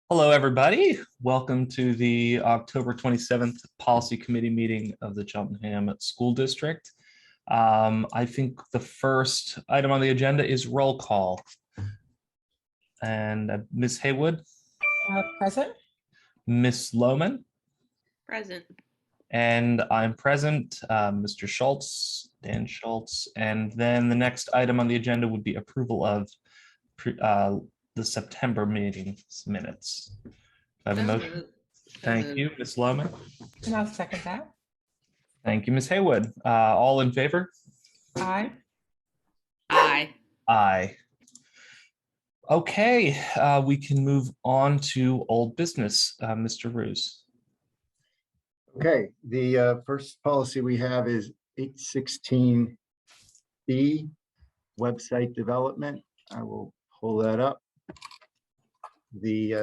Hello, everybody. Welcome to the October 27th Policy Committee meeting of the Cheltenham School District. I think the first item on the agenda is roll call. And Ms. Haywood, Present. Ms. Lohman, Present. and I'm present, Mr. Schultz, Dan Schultz. And then the next item on the agenda would be approval of the September meeting's minutes. I have a motion. Thank you, Ms. Lohman. And I'll second that. Thank you, Ms. Haywood. All in favor? Aye. Aye. Aye. Okay, we can move on to old business. Mr. Roos. Okay, the first policy we have is 816B, website development. I will pull that up. These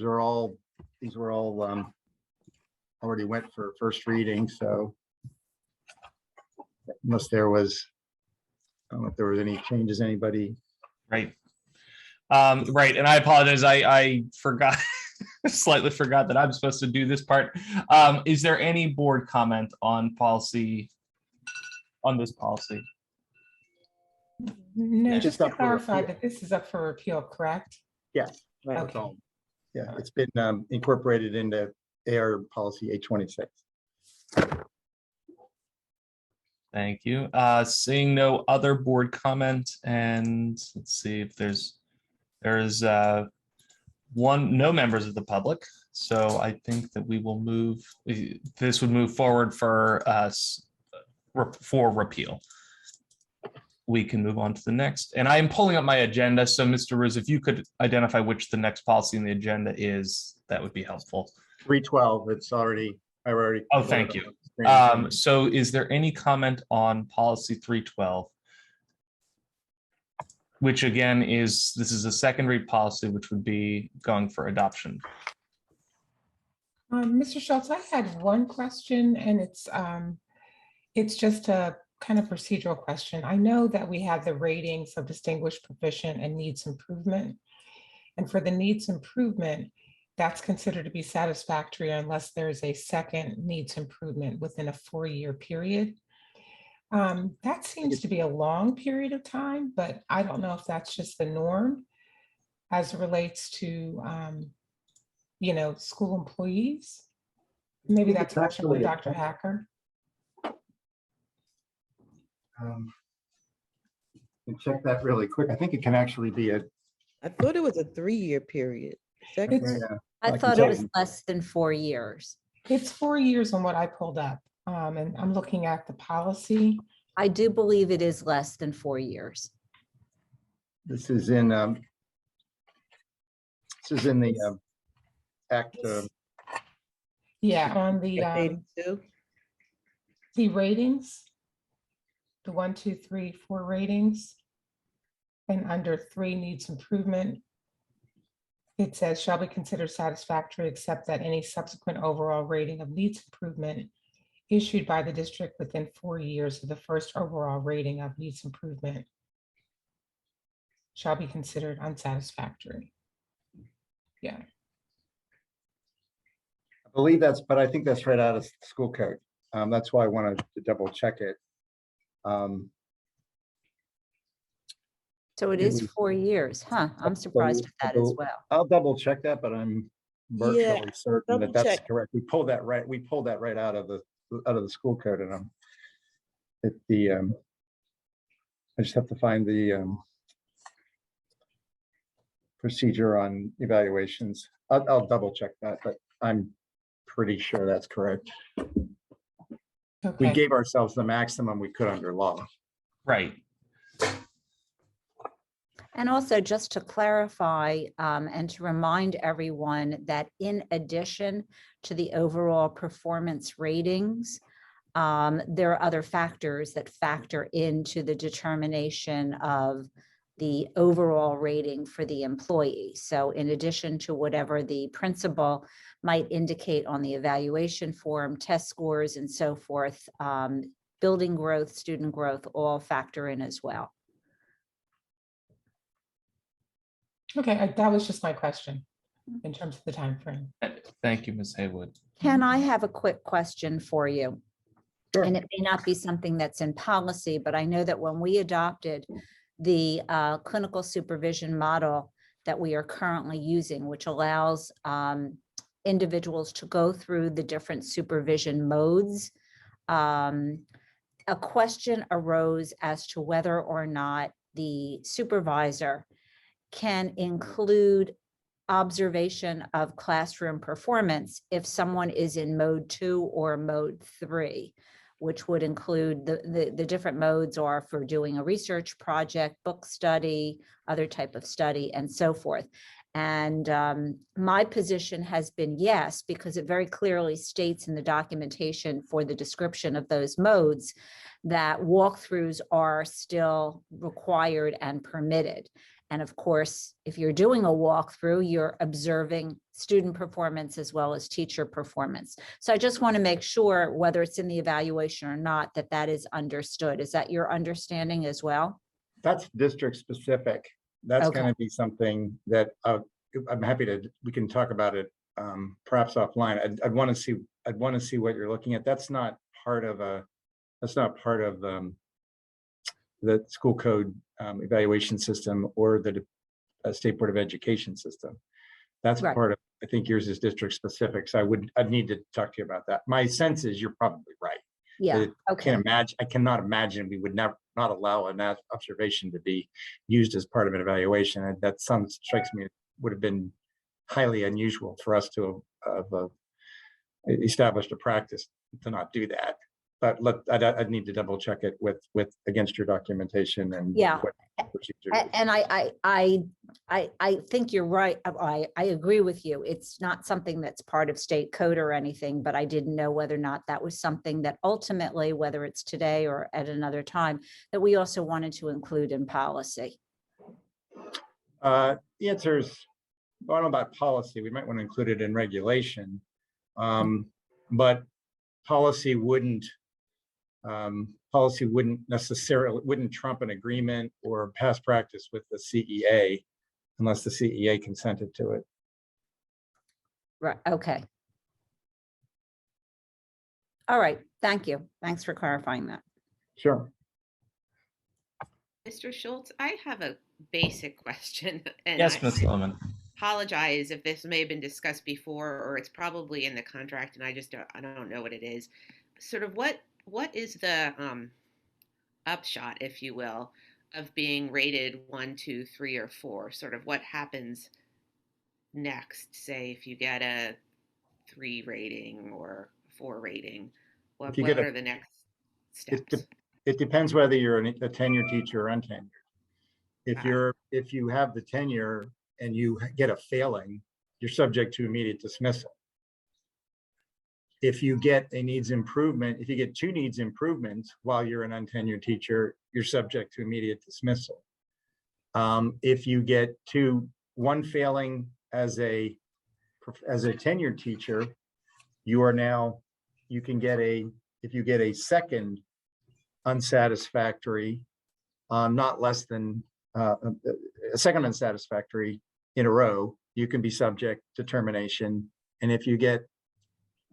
were all already went for first reading, so unless there was, I don't know if there was any changes, anybody. Right. Right, and I apologize, I forgot, slightly forgot that I'm supposed to do this part. Is there any board comment on policy, on this policy? No, Just just to up for clarify repeal. that this is up for repeal, correct? Yes, Okay. that's all. Yeah, it's been incorporated into AR policy 826. Thank you. Seeing no other board comment, and let's see if there's no members of the public. So I think that we will move, this would move forward for us for repeal. We can move on to the next. And I am pulling up my agenda. So Mr. Roos, if you could identify which the next policy in the agenda is, that would be helpful. 312, it's already, I already. Oh, thank you. So is there any comment on policy 312? Which again this is a second read policy, which would be going for adoption. Mr. Schultz, I had one question, and it's just a kind of procedural question. I know that we have the ratings of distinguished, proficient, and needs improvement. And for the needs improvement, that's considered to be satisfactory unless there's a second needs improvement within a 4-year period. That seems to be a long period of time, but I don't know if that's just the norm as it relates to, school employees. Maybe that's a question for Dr. Hacker. Check that really quick. I think it can actually be a. I thought it was a 3-year period. I thought it was less than 4 years. It's 4 years on what I pulled up, and I'm looking at the policy. I do believe it is less than 4 years. This is in the act. Yeah, on the 82. ratings, the 1, 2, 3, 4 ratings, and under 3 needs improvement, it says shall be considered satisfactory except that any subsequent overall rating of needs improvement issued by the district within 4 years of the first overall rating of needs improvement shall be considered unsatisfactory. Yeah. I believe but I think that's right out of school code. That's why I wanted to double check it. So it is 4 years, huh? I'm surprised at that as well. I'll double check that, but I'm virtually certain that that's check. correct. We pulled that right out of the school code, and I just have to find the procedure on evaluations. I'll double check that, but I'm pretty sure that's correct. Okay. We gave ourselves the maximum we could under law. Right. And also just to clarify and to remind everyone that in addition to the overall performance ratings, there are other factors that factor into the determination of the overall rating for the employee. So in addition to whatever the principal might indicate on the evaluation form, test scores and so forth, building growth, student growth, all factor in as well. Okay, that was just my question in terms of the time frame. Thank you, Ms. Haywood. Ken, I have a quick question for you. Sure. And it may not be something that's in policy, but I know that when we adopted the clinical supervision model that we are currently using, which allows individuals to go through the different supervision modes, a question arose as to whether or not the supervisor can include observation of classroom performance if someone is in mode 2 or mode 3, which would include the different modes are for doing a research project, book study, other type of study, and so forth. And my position has been yes, because it very clearly states in the documentation for the description of those modes that walkthroughs are still required and permitted. And of course, if you're doing a walkthrough, you're observing student performance as well as teacher performance. So I just want to make sure, whether it's in the evaluation or not, that that is understood. Is that your understanding as well? That's district specific. That's Okay. going to be something that I'm happy to, we can talk about it perhaps offline. I'd want to see what you're looking at. That's not part of the school code evaluation system or the State Board of Education system. That's Right. part of, I think yours is district specific. So I'd need to talk to you about that. My sense is you're probably right. Yeah, I okay. I cannot imagine we would not allow an observation to be used as part of an evaluation. And that strikes me would have been highly unusual for us to have established a practice to not do that. But I'd need to double check it with against your documentation and Yeah. what procedure. And I think you're right. I agree with you. It's not something that's part of state code or anything, but I didn't know whether or not that was something that ultimately, whether it's today or at another time, that we also wanted to include in policy. The answer is, well, I don't know about policy. We might want to include it in regulation, but policy wouldn't necessarily trump an agreement or past practice with the CEA unless the CEA consented to it. Right, okay. All right, thank you. Thanks for clarifying that. Sure. Mr. Schultz, I have a basic question. And Yes, I Ms. Lohman. apologize if this may have been discussed before, or it's probably in the contract and I don't know what it is. Sort of what is the upshot, if you will, of being rated 1, 2, 3, or 4? Sort of what happens next? Say if you get a 3 rating or 4 rating, what are the next steps? It depends whether you're a tenured teacher or untenured. If you have the tenure and you get a failing, you're subject to immediate dismissal. If you get a needs improvement, if you get 2 needs improvements while you're an untenured teacher, you're subject to immediate dismissal. If you get 1 failing as a tenured teacher, you can get if you get a second unsatisfactory, not less than a second unsatisfactory in a row, you can be subject to termination. And if you get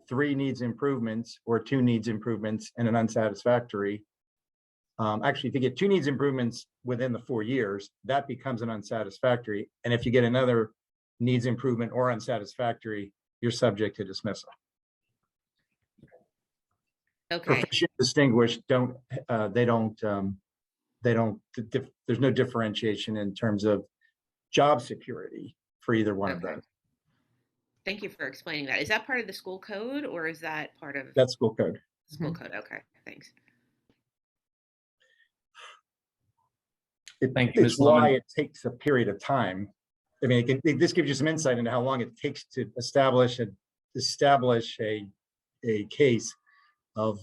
3 needs improvements or 2 needs improvements and an unsatisfactory, actually, if you get 2 needs improvements within the 4 years, that becomes an unsatisfactory. And if you get another needs improvement or unsatisfactory, you're subject to dismissal. Okay. Proficient, distinguished, there's no differentiation in terms of job security for either one of those. Thank you for explaining that. Is that part of the school code or is that part of That's school code. school code? Okay, thanks. Thank you, It's Ms. why Lohman. it takes a period of time. I mean, this gives you some insight into how long it takes to establish a case of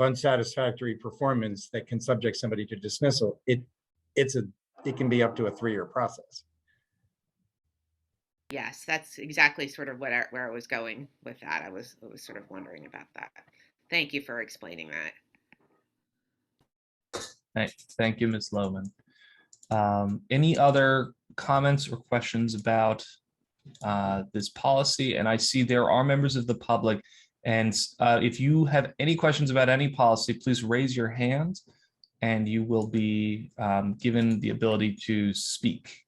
unsatisfactory performance that can subject somebody to dismissal. It can be up to a 3-year process. Yes, that's exactly sort of where I was going with that. I was sort of wondering about that. Thank you for explaining that. Thank you, Ms. Lohman. Any other comments or questions about this policy? And I see there are members of the public. And if you have any questions about any policy, please raise your hand and you will be given the ability to speak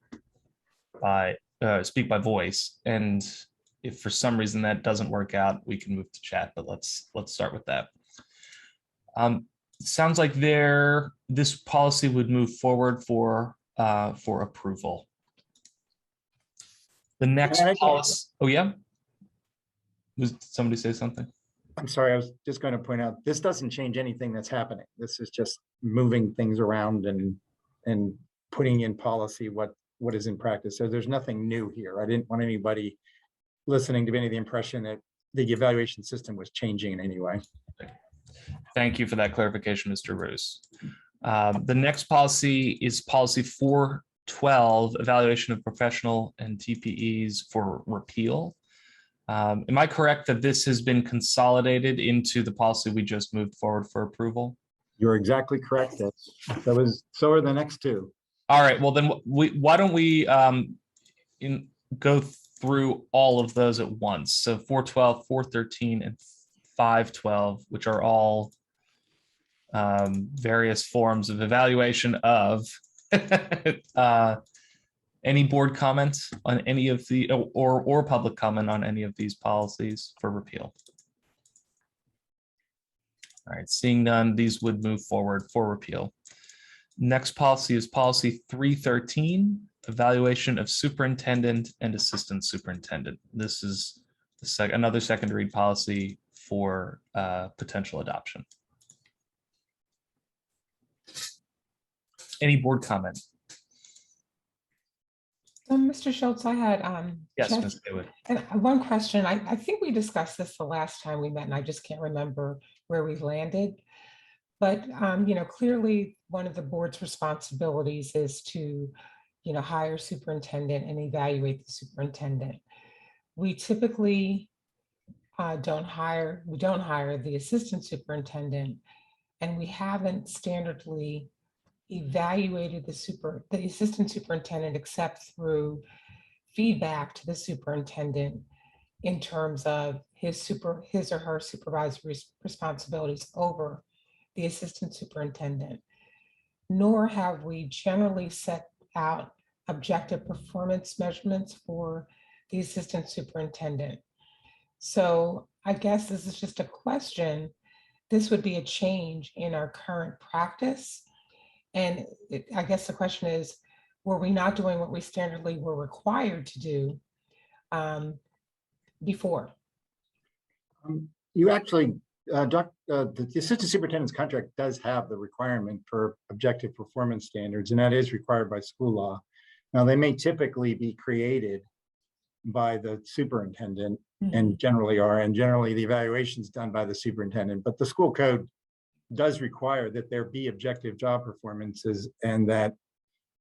by voice. And if for some reason that doesn't work out, we can move to chat, but let's start with that. Sounds like this policy would move forward for approval. The next policy, oh yeah? Did somebody say something? I'm sorry, I was just going to point out, this doesn't change anything that's happening. This is just moving things around and putting in policy what is in practice. So there's nothing new here. I didn't want anybody listening to be under the impression that the evaluation system was changing in any way. Thank you for that clarification, Mr. Roos. The next policy is policy 412, evaluation of professional and TPEs for repeal. Am I correct that this has been consolidated into the policy we just moved forward for approval? You're exactly correct. So are the next two. All right, well then why don't we go through all of those at once? So 412, 413, and 512, which are all various forms of evaluation of any board comment on any of the or public comment on any of these policies for repeal? All right, seeing none, these would move forward for repeal. Next policy is policy 313, evaluation of superintendent and assistant superintendent. This is another second read policy for potential adoption. Any board comment? So, Mr. Schultz, I had Yes, just Ms. Haywood. one question. I think we discussed this the last time we met, and I just can't remember where we landed. But clearly, one of the board's responsibilities is to, hire superintendent and evaluate the superintendent. We typically don't hire the assistant superintendent, and we haven't standardly evaluated the assistant superintendent except through feedback to the superintendent in terms of his or her supervisory responsibilities over the assistant superintendent. Nor have we generally set out objective performance measurements for the assistant superintendent. So I guess this is just a question. This would be a change in our current practice. And I guess the question is, were we not doing what we standardly were required to do before? You actually, the assistant superintendent's contract does have the requirement for objective performance standards, and that is required by school law. Now, they may typically be created by the superintendent, and generally are, and generally the evaluation is done by the superintendent, but the school code does require that there be objective job performances, and that,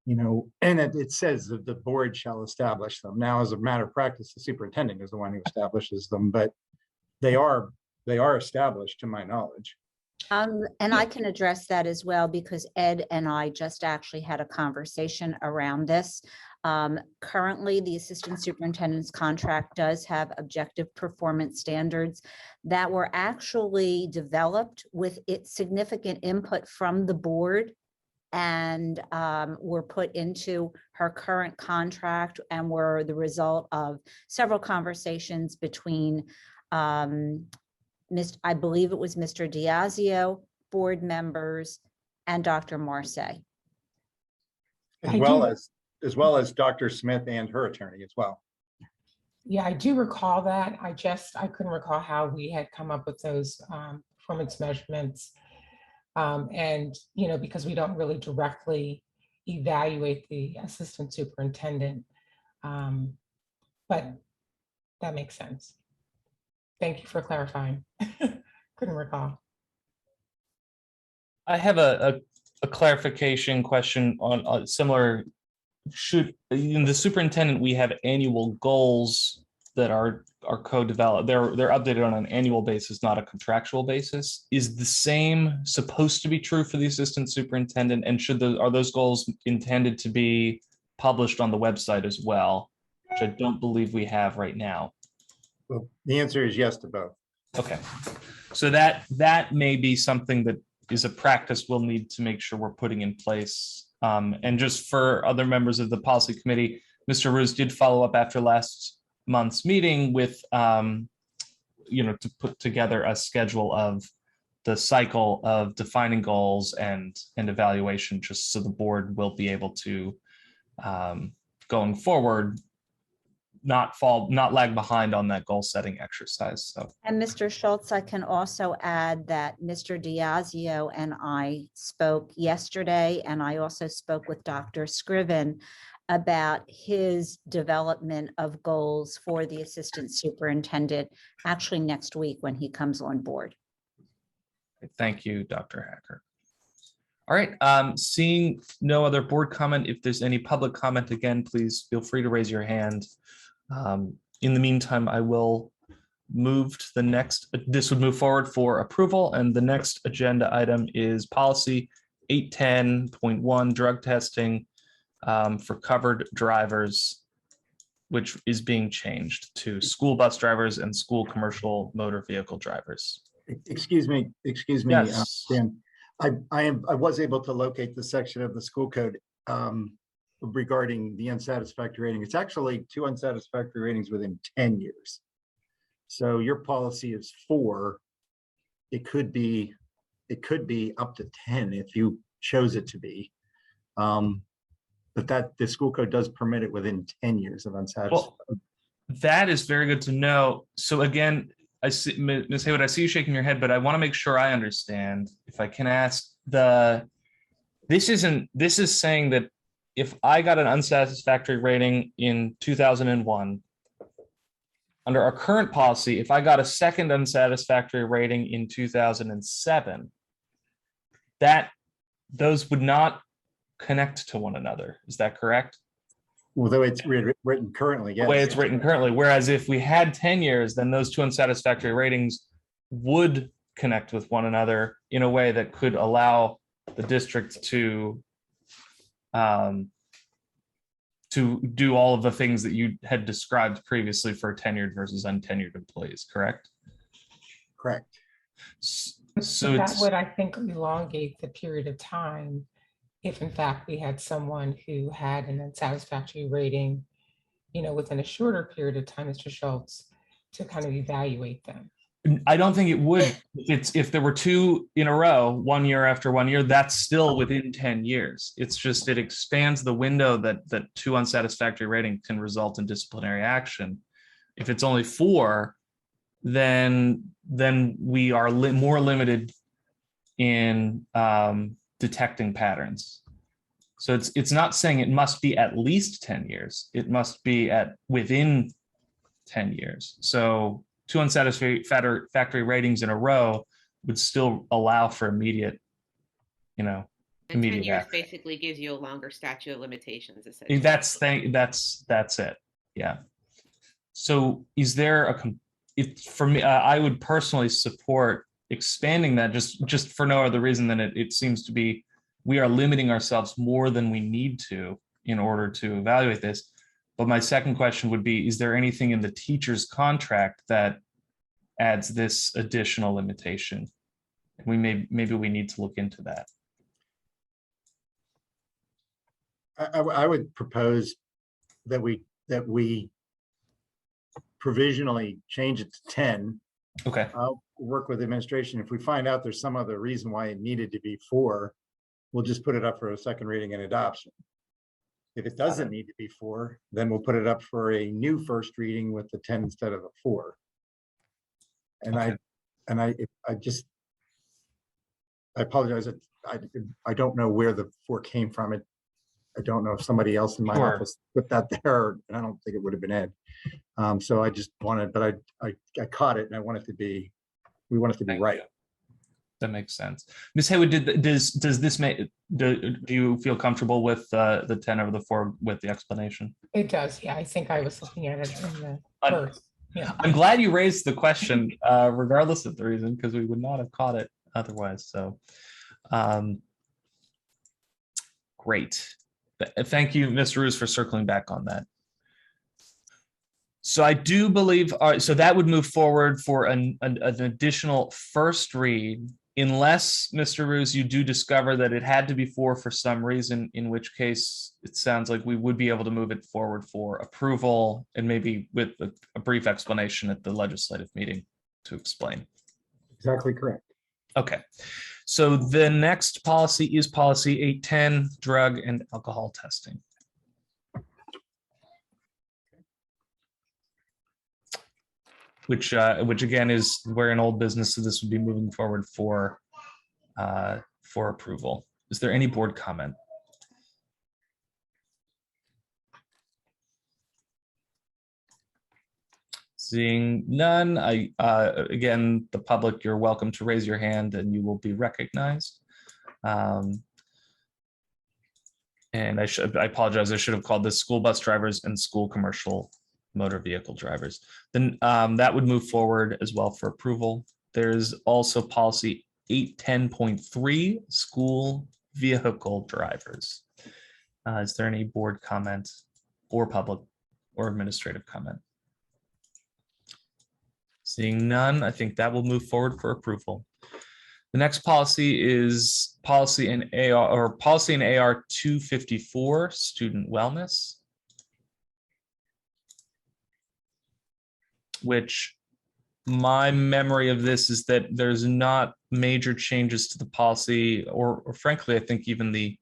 and it says that the board shall establish them. Now, as a matter of practice, the superintendent is the one who establishes them, but they are established to my knowledge. And I can address that as well, because Ed and I just actually had a conversation around this. Currently, the assistant superintendent's contract does have objective performance standards that were actually developed with its significant input from the board, and were put into her current contract, and were the result of several conversations between I believe it was Mr. Diazio, board members, and Dr. Marseille. As well as Dr. Smith and her attorney as well. Yeah, I do recall that. I couldn't recall how we had come up with those performance measurements. And, because we don't really directly evaluate the assistant superintendent. But that makes sense. Thank you for clarifying. Couldn't recall. I have a clarification question on similar. Should in the superintendent, we have annual goals that are co-developed. They're updated on an annual basis, not a contractual basis. Is the same supposed to be true for the assistant superintendent? And are those goals intended to be published on the website as well, which I don't believe we have right now. Well, the answer is yes to both. Okay, so that may be something that is a practice we'll need to make sure we're putting in place. And just for other members of the policy committee, Mr. Roos did follow up after last month's meeting with, to put together a schedule of the cycle of defining goals and evaluation, just so the board will be able to, going forward, not lag behind on that goal setting exercise. So. And Mr. Schultz, I can also add that Mr. Diazio and I spoke yesterday, and I also spoke with Dr. Scriven about his development of goals for the assistant superintendent, actually next week when he comes on board. Thank you, Dr. Hacker. All right, seeing no other board comment, if there's any public comment, again, please feel free to raise your hand. In the meantime, I will move to the next, this would move forward for approval, and the next agenda item is policy 810.1, drug testing for covered drivers, which is being changed to school bus drivers and school commercial motor vehicle drivers. Excuse me, Yes. Dan. I was able to locate the section of the school code regarding the unsatisfactory rating. It's actually 2 unsatisfactory ratings within 10 years. So your policy is 4. It could be up to 10 if you chose it to be. But that the school code does permit it within 10 years of unsatisfactory. Well, that is very good to know. So again, I see, Ms. Haywood, I see you shaking your head, but I want to make sure I understand. If I can ask, this is saying that if I got an unsatisfactory rating in 2001, under our current policy, if I got a second unsatisfactory rating in 2007, those would not connect to one another. Is that correct? Although it's written currently, yes. The way it's written currently. Whereas if we had 10 years, then those 2 unsatisfactory ratings would connect with one another in a way that could allow the district to do all of the things that you had described previously for tenured versus untenured employees, correct? Correct. So that it's, would, I think, elongate the period of time if in fact we had someone who had an unsatisfactory rating, within a shorter period of time, Mr. Schultz, to kind of evaluate them. I don't think it would. If there were 2 in a row, 1 year after 1 year, that's still within 10 years. It's just, it expands the window that 2 unsatisfactory ratings can result in disciplinary action. If it's only 4, then we are more limited in detecting patterns. So it's not saying it must be at least 10 years. It must be within 10 years. So 2 unsatisfactory ratings in a row would still allow for immediate, And 10 immediate years action. basically gives you a longer statute of limitations, essentially. That's it. Yeah. So is there for me, I would personally support expanding that just for no other reason than it seems to be, we are limiting ourselves more than we need to in order to evaluate this. But my second question would be, is there anything in the teacher's contract that adds this additional limitation? Maybe we need to look into that. I would propose that we provisionally change it to 10. Okay. I'll work with administration. If we find out there's some other reason why it needed to be 4, we'll just put it up for a second reading and adoption. If it doesn't need to be 4, then we'll put it up for a new first reading with the 10 instead of the 4. And Okay. I apologize. I don't know where the 4 came from. I don't know if somebody else in my Sure. office put that there, and I don't think it would have been Ed. So I just wanted, but I caught it, and we want it to be Thank right. you. That makes sense. Ms. Haywood, does this make, do you feel comfortable with the 10 over the 4 with the explanation? It does, yeah. I think I was looking at it in the I'm- first. Yeah. I'm glad you raised the question, regardless of the reason, because we would not have caught it otherwise. So, great. Thank you, Mr. Roos, for circling back on that. So I do believe, all right, so that would move forward for an additional first read, unless, Mr. Roos, you do discover that it had to be four for some reason, in which case it sounds like we would be able to move it forward for approval, and maybe with a brief explanation at the legislative meeting to explain. Exactly correct. Okay, so the next policy is policy 810, drug and alcohol testing. Which again is we're in old business, so this would be moving forward for approval. Is there any board comment? Seeing none, again, the public, you're welcome to raise your hand and you will be recognized. And I apologize, I should have called this school bus drivers and school commercial motor vehicle drivers. Then that would move forward as well for approval. There's also policy 810.3, school vehicle drivers. Is there any board comment or public or administrative comment? Seeing none, I think that will move forward for approval. The next policy is policy in AR 254, student wellness, which my memory of this is that there's not major changes to the policy, or frankly, I think even the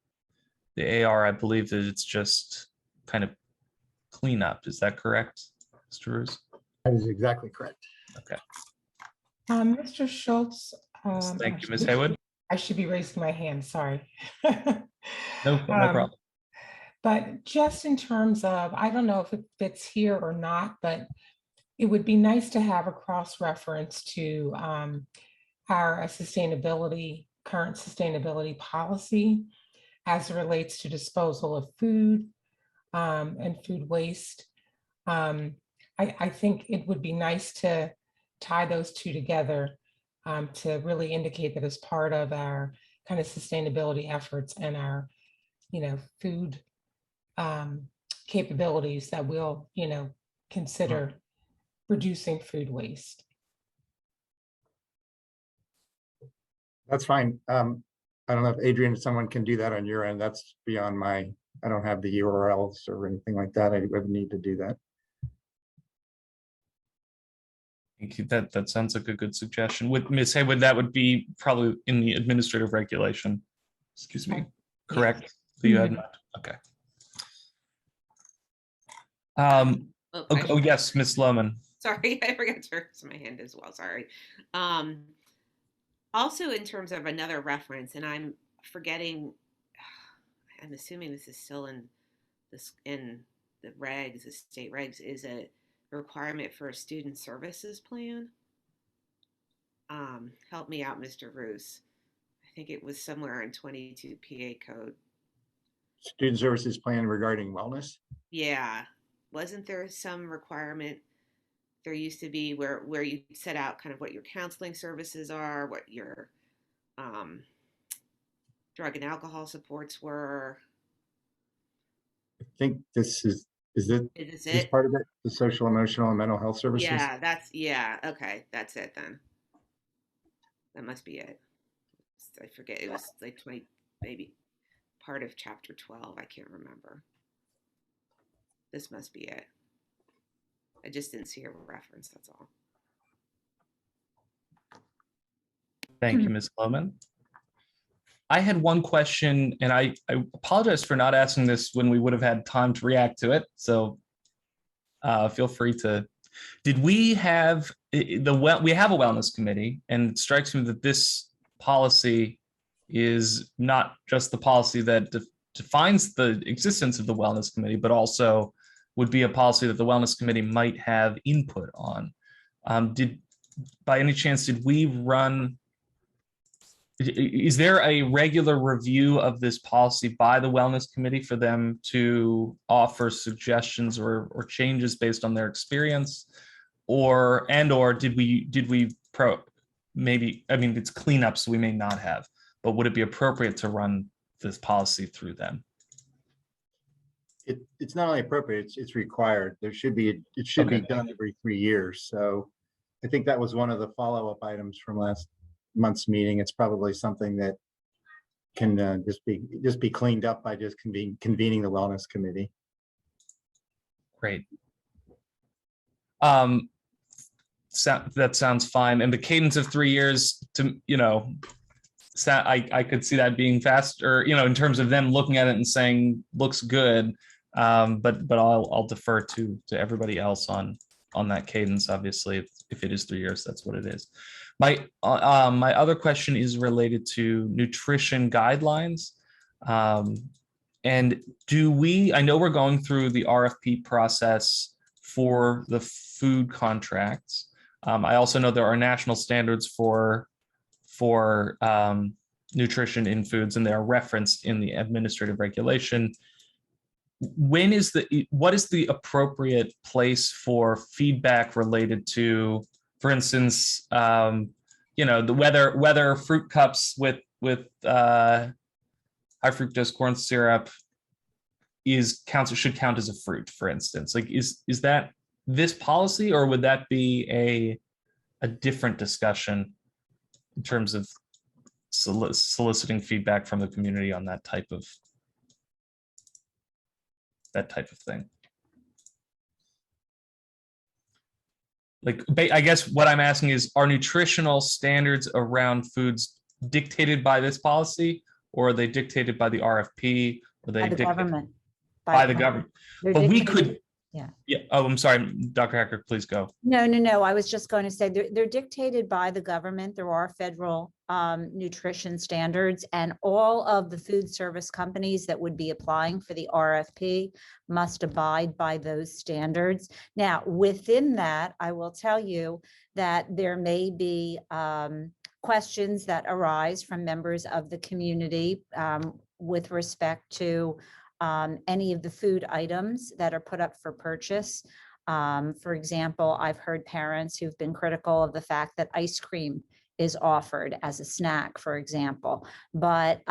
AR, I believe that it's just kind of cleanup. Is that correct, Mr. Roos? That is exactly correct. Okay. Mr. Schultz. Thank you, Ms. Haywood. I should be raising my hand, sorry. No problem. But just in terms of, I don't know if it fits here or not, but it would be nice to have a cross-reference to our current sustainability policy as it relates to disposal of food and food waste. I think it would be nice to tie those two together to really indicate that as part of our kind of sustainability efforts and our, food capabilities that we'll, consider reducing food waste. That's fine. I don't know if Adrian, if someone can do that on your end, that's beyond my, I don't have the URLs or anything like that. I would need to do that. Thank you. That sounds like a good suggestion. With Ms. Haywood, that would be probably in the administrative regulation. Excuse me. Correct? So you had not. Okay. Oh, yes, Ms. Lohman. Sorry, I forgot to raise my hand as well. Sorry. Also, in terms of another reference, and I'm forgetting, I'm assuming this is still in the regs, the state regs, is a requirement for a student services plan. Help me out, Mr. Roos. I think it was somewhere in 22 PA code. Student services plan regarding wellness? Yeah. Wasn't there some requirement? There used to be where you set out kind of what your counseling services are, what your drug and alcohol supports were. I think this is this part of it? The social, emotional, and mental health services? Yeah, okay, that's it then. That must be it. I forget, it was like 20, maybe part of chapter 12, I can't remember. This must be it. I just didn't see a reference, that's all. Thank you, Ms. Lohman. I had one question, and I apologize for not asking this when we would have had time to react to it. So feel free to. Did we have we have a wellness committee, and it strikes me that this policy is not just the policy that defines the existence of the wellness committee, but also would be a policy that the wellness committee might have input on. By any chance, did we run? Is there a regular review of this policy by the wellness committee for them to offer suggestions or changes based on their experience, or did we maybe, I mean, it's cleanup, so we may not have, but would it be appropriate to run this policy through them? It's not only appropriate, it's required. There should be, it should be Okay. done every 3 years. So I think that was one of the follow-up items from last month's meeting. It's probably something that can just be cleaned up by just convening the wellness committee. Great. That sounds fine. And the cadence of 3 years to, I could see that being faster, in terms of them looking at it and saying, looks good. But I'll defer to everybody else on that cadence. Obviously, if it is 3 years, that's what it is. My other question is related to nutrition guidelines. And I know we're going through the RFP process for the food contracts. I also know there are national standards for nutrition in foods, and they are referenced in the administrative regulation. What is the appropriate place for feedback related to, for instance, whether fruit cups with high fructose corn syrup should count as a fruit, for instance? Like, is that this policy, or would that be a different discussion in terms of soliciting feedback from the community on that type of thing? Like, I guess what I'm asking is, are nutritional standards around foods dictated by this policy, or are they dictated by the RFP, or By the government. by the government? They're But we dictated- could. Yeah. Yeah. Oh, I'm sorry, Dr. Hacker, please go. No. I was just going to say they're dictated by the government. There are federal nutrition standards, and all of the food service companies that would be applying for the RFP must abide by those standards. Now, within that, I will tell you that there may be questions that arise from members of the community with respect to any of the food items that are put up for purchase. For example, I've heard parents who've been critical of the fact that ice cream is offered as a snack, for example. But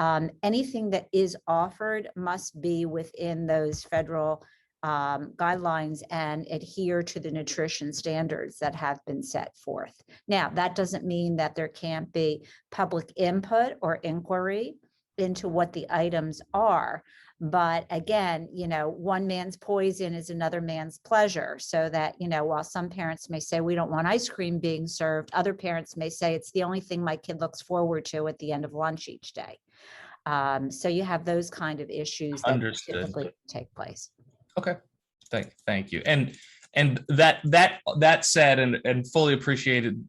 anything that is offered must be within those federal guidelines and adhere to the nutrition standards that have been set forth. Now, that doesn't mean that there can't be public input or inquiry into what the items are. But again, one man's poison is another man's pleasure. So that, while some parents may say, we don't want ice cream being served, other parents may say it's the only thing my kid looks forward to at the end of lunch each day. So you have those kind of issues that typically take place. Okay, thank you. And that said, and fully appreciated,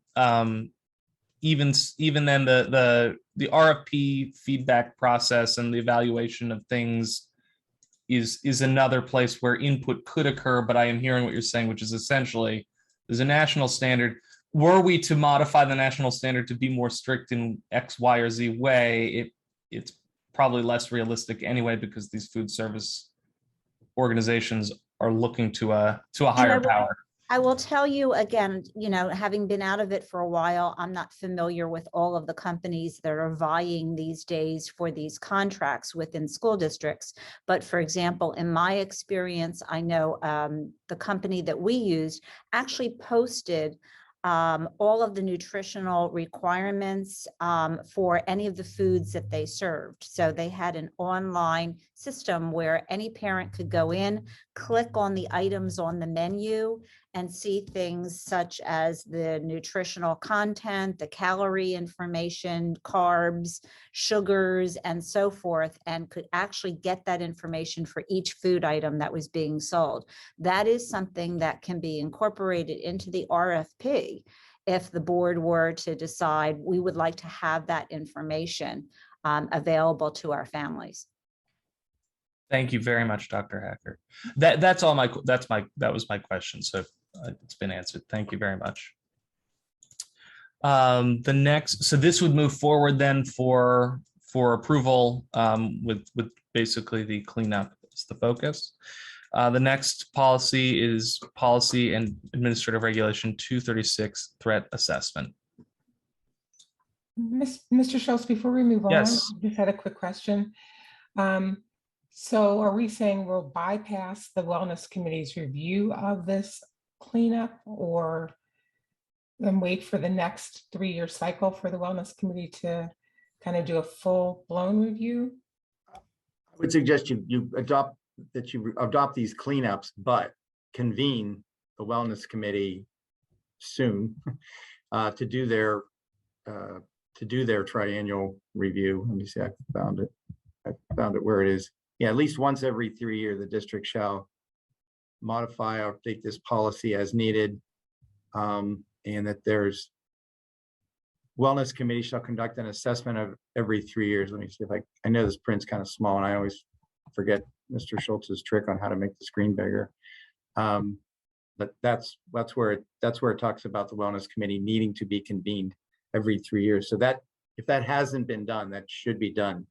even then the RFP feedback process and the evaluation of things is another place where input could occur. But I am hearing what you're saying, which is essentially there's a national standard. Were we to modify the national standard to be more strict in X, Y, or Z way, it's probably less realistic anyway, because these food service organizations are looking to a higher power. I will tell you again, having been out of it for a while, I'm not familiar with all of the companies that are vying these days for these contracts within school districts. But for example, in my experience, I know the company that we used actually posted all of the nutritional requirements for any of the foods that they served. So they had an online system where any parent could go in, click on the items on the menu, and see things such as the nutritional content, the calorie information, carbs, sugars, and so forth, and could actually get that information for each food item that was being sold. That is something that can be incorporated into the RFP if the board were to decide we would like to have that information available to our families. Thank you very much, Dr. Hacker. That was my question. So it's been answered. Thank you very much. So this would move forward then for approval with basically the cleanup as the focus. The next policy is Policy and Administrative Regulation 236, Threat Assessment. Mr. Schultz, before we move on, Yes. I just had a quick question. So are we saying we'll bypass the wellness committee's review of this cleanup, or then wait for the next 3-year cycle for the wellness committee to kind of do a full-blown review? I would suggest you adopt these cleanups, but convene the wellness committee soon to do their triennial review. Let me see, I found it where it is. Yeah, at least once every 3 years, the district shall modify or update this policy as needed. And that there's wellness committee shall conduct an assessment of every 3 years. Let me see if I know this print's kind of small and I always forget Mr. Schultz's trick on how to make the screen bigger. But that's where it talks about the wellness committee needing to be convened every 3 years. So that if that hasn't been done, that should be done.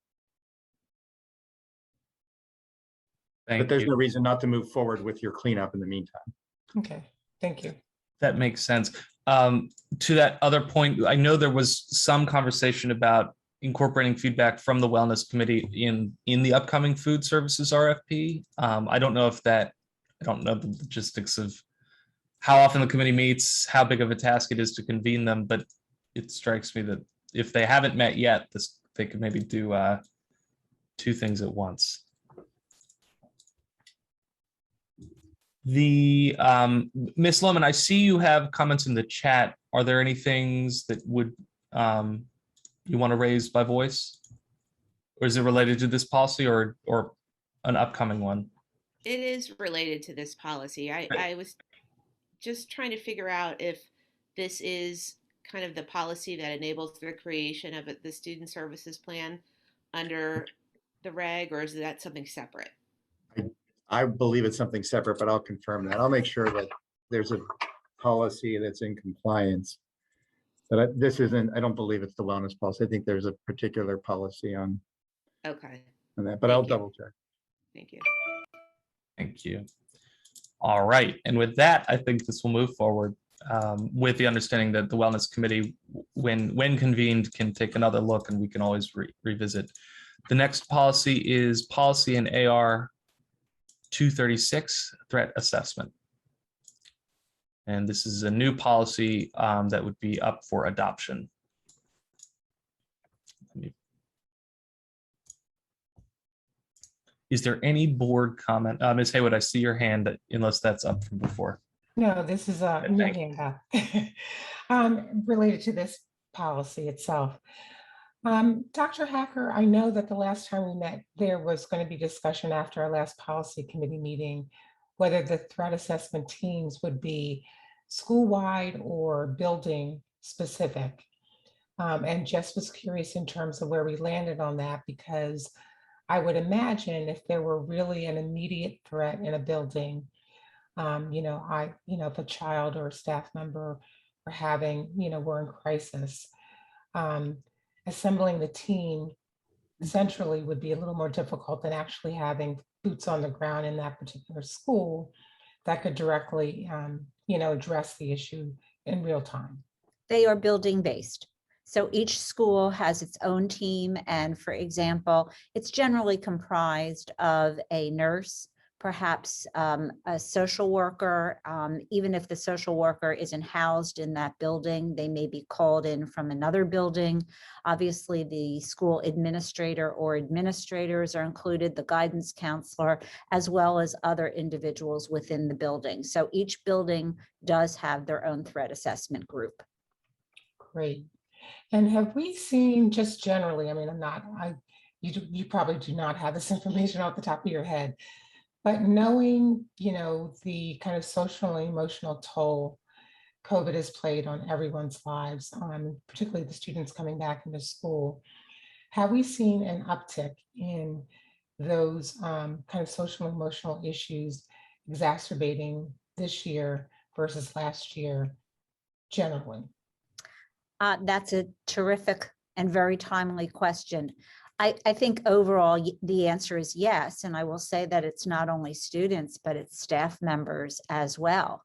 But Thank there's you. no reason not to move forward with your cleanup in the meantime. Okay, thank you. That makes sense. To that other point, I know there was some conversation about incorporating feedback from the wellness committee in the upcoming food services RFP. I don't know the logistics of how often the committee meets, how big of a task it is to convene them, but it strikes me that if they haven't met yet, they could maybe do 2 things at once. The Ms. Lohman, I see you have comments in the chat. Are there any things that would you want to raise by voice? Or is it related to this policy or an upcoming one? It is related to this policy. I was just trying to figure out if this is kind of the policy that enables the creation of the student services plan under the reg, or is that something separate? I believe it's something separate, but I'll confirm that. I'll make sure that there's a policy that's in compliance. But I don't believe it's the wellness policy. I think there's a particular policy on Okay, that, but Thank I'll you. double check. thank you. Thank you. All right. And with that, I think this will move forward with the understanding that the Wellness Committee, when convened, can take another look and we can always revisit. The next policy is policy in AR 236, threat assessment. And this is a new policy that would be up for adoption. Is there any board comment? Ms. Haywood, I see your hand, unless that's up from before. No, this is a new Thank you. hand up. Related to this policy itself. Dr. Hacker, I know that the last time we met, there was going to be discussion after our last policy committee meeting, whether the threat assessment teams would be school-wide or building specific. And Jess was curious in terms of where we landed on that, because I would imagine if there were really an immediate threat in a building, if a child or a staff member were in crisis, assembling the team centrally would be a little more difficult than actually having boots on the ground in that particular school that could directly, address the issue in real time. They are building based. So each school has its own team. And for example, it's generally comprised of a nurse, perhaps a social worker. Even if the social worker isn't housed in that building, they may be called in from another building. Obviously, the school administrator or administrators are included, the guidance counselor, as well as other individuals within the building. So each building does have their own threat assessment group. Great. And have we seen, just generally, I mean, you probably do not have this information off the top of your head, but knowing, the kind of social and emotional toll COVID has played on everyone's lives, particularly the students coming back into school, have we seen an uptick in those kind of social and emotional issues exacerbating this year versus last year generally? That's a terrific and very timely question. I think overall, the answer is yes. And I will say that it's not only students, but it's staff members as well,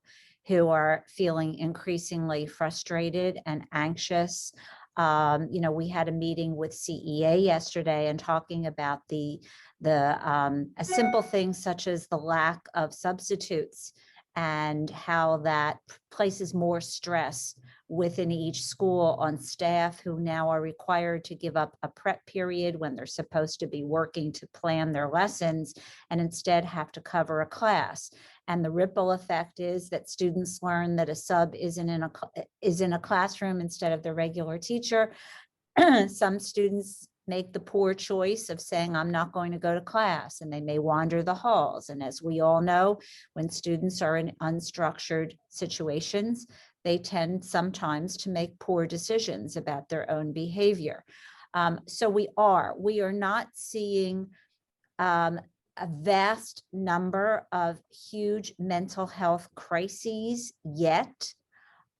who are feeling increasingly frustrated and anxious. We had a meeting with CEA yesterday and talking about the a simple thing such as the lack of substitutes and how that places more stress within each school on staff who now are required to give up a prep period when they're supposed to be working to plan their lessons and instead have to cover a class. And the ripple effect is that students learn that a sub is in a classroom instead of the regular teacher. Some students make the poor choice of saying, I'm not going to go to class, and they may wander the halls. And as we all know, when students are in unstructured situations, they tend sometimes to make poor decisions about their own behavior. So we are not seeing a vast number of huge mental health crises yet.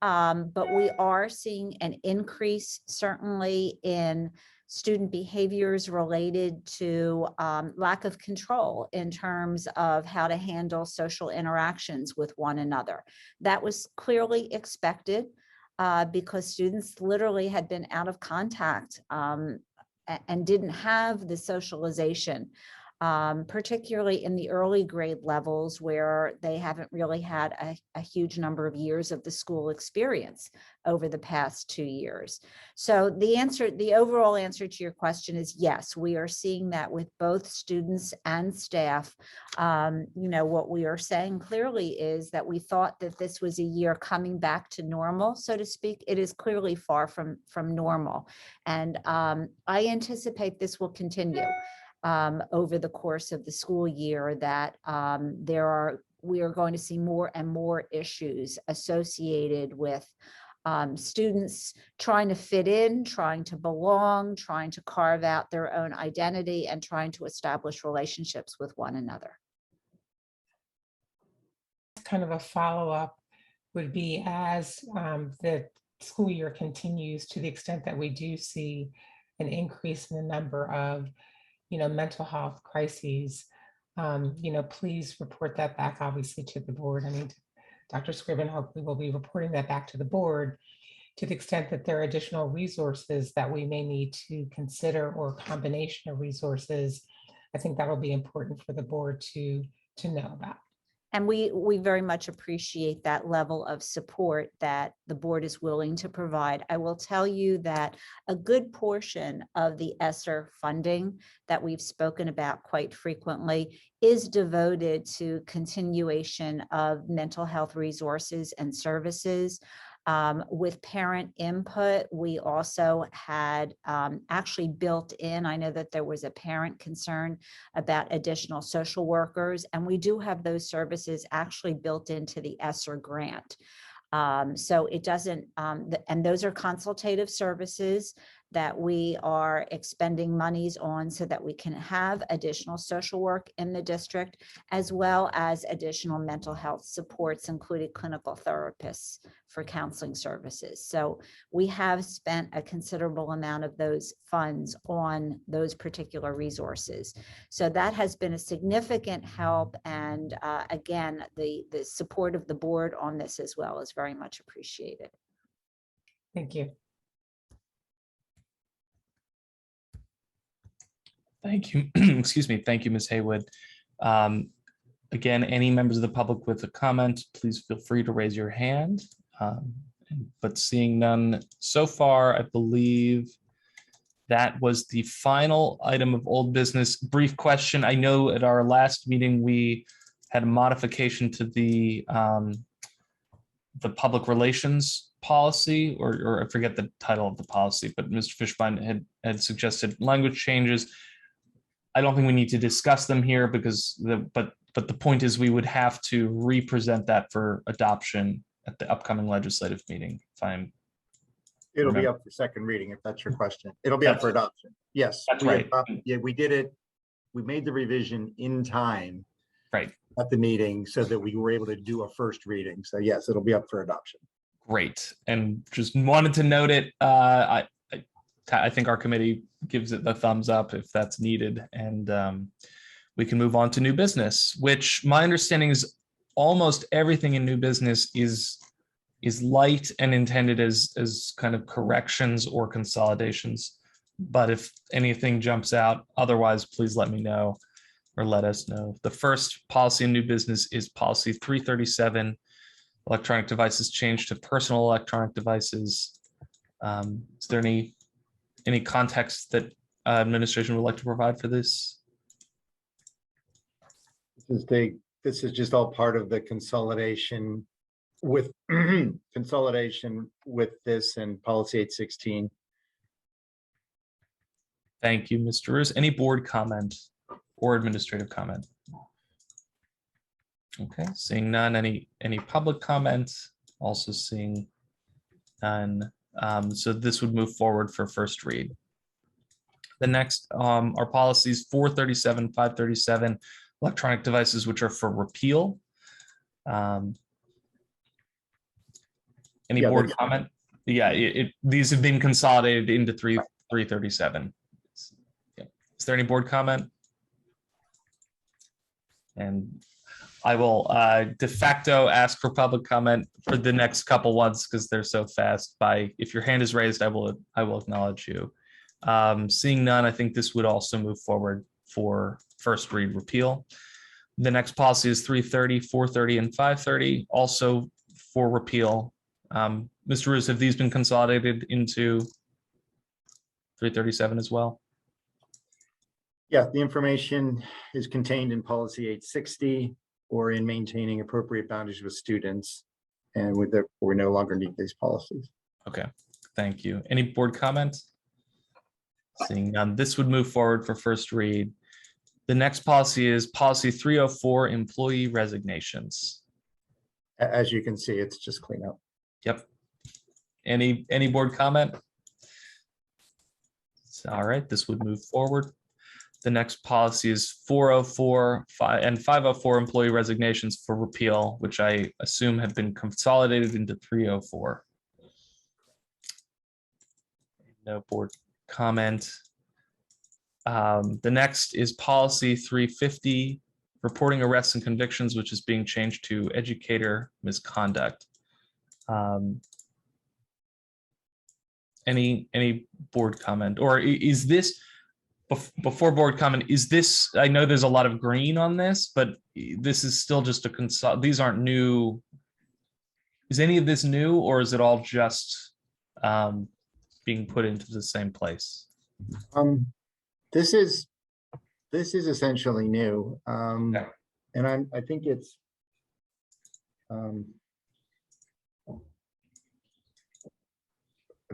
But we are seeing an increase certainly in student behaviors related to lack of control in terms of how to handle social interactions with one another. That was clearly expected because students literally had been out of contact and didn't have the socialization, particularly in the early grade levels where they haven't really had a huge number of years of the school experience over the past 2 years. So the overall answer to your question is yes, we are seeing that with both students and staff. What we are saying clearly is that we thought that this was a year coming back to normal, so to speak. It is clearly far from normal. And I anticipate this will continue over the course of the school year, that we are going to see more and more issues associated with students trying to fit in, trying to belong, trying to carve out their own identity, and trying to establish relationships with one another. Kind of a follow-up would be, as the school year continues, to the extent that we do see an increase in the number of mental health crises, please report that back, obviously, to the board. I mean, Dr. Scriven hopefully will be reporting that back to the board to the extent that there are additional resources that we may need to consider, or a combination of resources. I think that will be important for the board to know about. And we very much appreciate that level of support that the board is willing to provide. I will tell you that a good portion of the ESSER funding that we've spoken about quite frequently is devoted to continuation of mental health resources and services. With parent input, we also had actually built in, I know that there was a parent concern about additional social workers, and we do have those services actually built into the ESSER grant. So it doesn't, and those are consultative services that we are expending monies on so that we can have additional social work in the district, as well as additional mental health supports, including clinical therapists for counseling services. So we have spent a considerable amount of those funds on those particular resources. So that has been a significant help. And again, the support of the board on this as well is very much appreciated. Thank you. Thank you. Excuse me. Thank you, Ms. Haywood. Again, any members of the public with a comment, please feel free to raise your hand. But seeing none so far, I believe that was the final item of old business. Brief question. I know at our last meeting, we had a modification to the public relations policy, or I forget the title of the policy, but Mr. Fishbein had suggested language changes. I don't think we need to discuss them here because but the point is we would have to re-present that for adoption at the upcoming legislative meeting. It'll be up for second reading, if that's your question. It'll be up for adoption. Yes. That's right. Yeah, we did it. We made the revision in time. Right. At the meeting so that we were able to do a first reading. So yes, it'll be up for adoption. Great. And just wanted to note it. I think our committee gives it the thumbs up if that's needed. And we can move on to new business, which my understanding is almost everything in new business is light and intended as kind of corrections or consolidations. But if anything jumps out, otherwise, please let me know. or let us know. The first policy in new business is policy 337, electronic devices changed to personal electronic devices. Is there any context that administration would like to provide for this? This is just all part of the consolidation with consolidation with this and policy 816. Thank you, Mr. Roos. Any board comment or administrative comment? Okay, seeing none. Any public comments? Also seeing none. So this would move forward for first read. The next are policies 437, 537, electronic devices, which are for repeal. Any Yeah, board that's- comment? Yeah, these have been consolidated into 337. Yeah. Is there any board comment? And I will de facto ask for public comment for the next couple ones because they're so fast. If your hand is raised, I will acknowledge you. Seeing none, I think this would also move forward for first read repeal. The next policy is 330, 430, and 530, also for repeal. Mr. Roos, have these been consolidated into 337 as well? Yeah, the information is contained in policy 860 or in maintaining appropriate boundaries with students. And we no longer need these policies. Okay, thank you. Any board comments? Seeing none, this would move forward for first read. The next policy is policy 304, employee resignations. As you can see, it's just cleanup. Yep. Any board comment? All right, this would move forward. The next policy is 404 and 504, employee resignations for repeal, which I assume have been consolidated into 304. No board comment. The next is policy 350, reporting arrests and convictions, which is being changed to educator misconduct. Any board comment, or is this before board comment? Is this? I know there's a lot of green on this, but this is still just a these aren't new. Is any of this new, or is it all just being put into the same place? This is essentially new, Okay. and I think it's.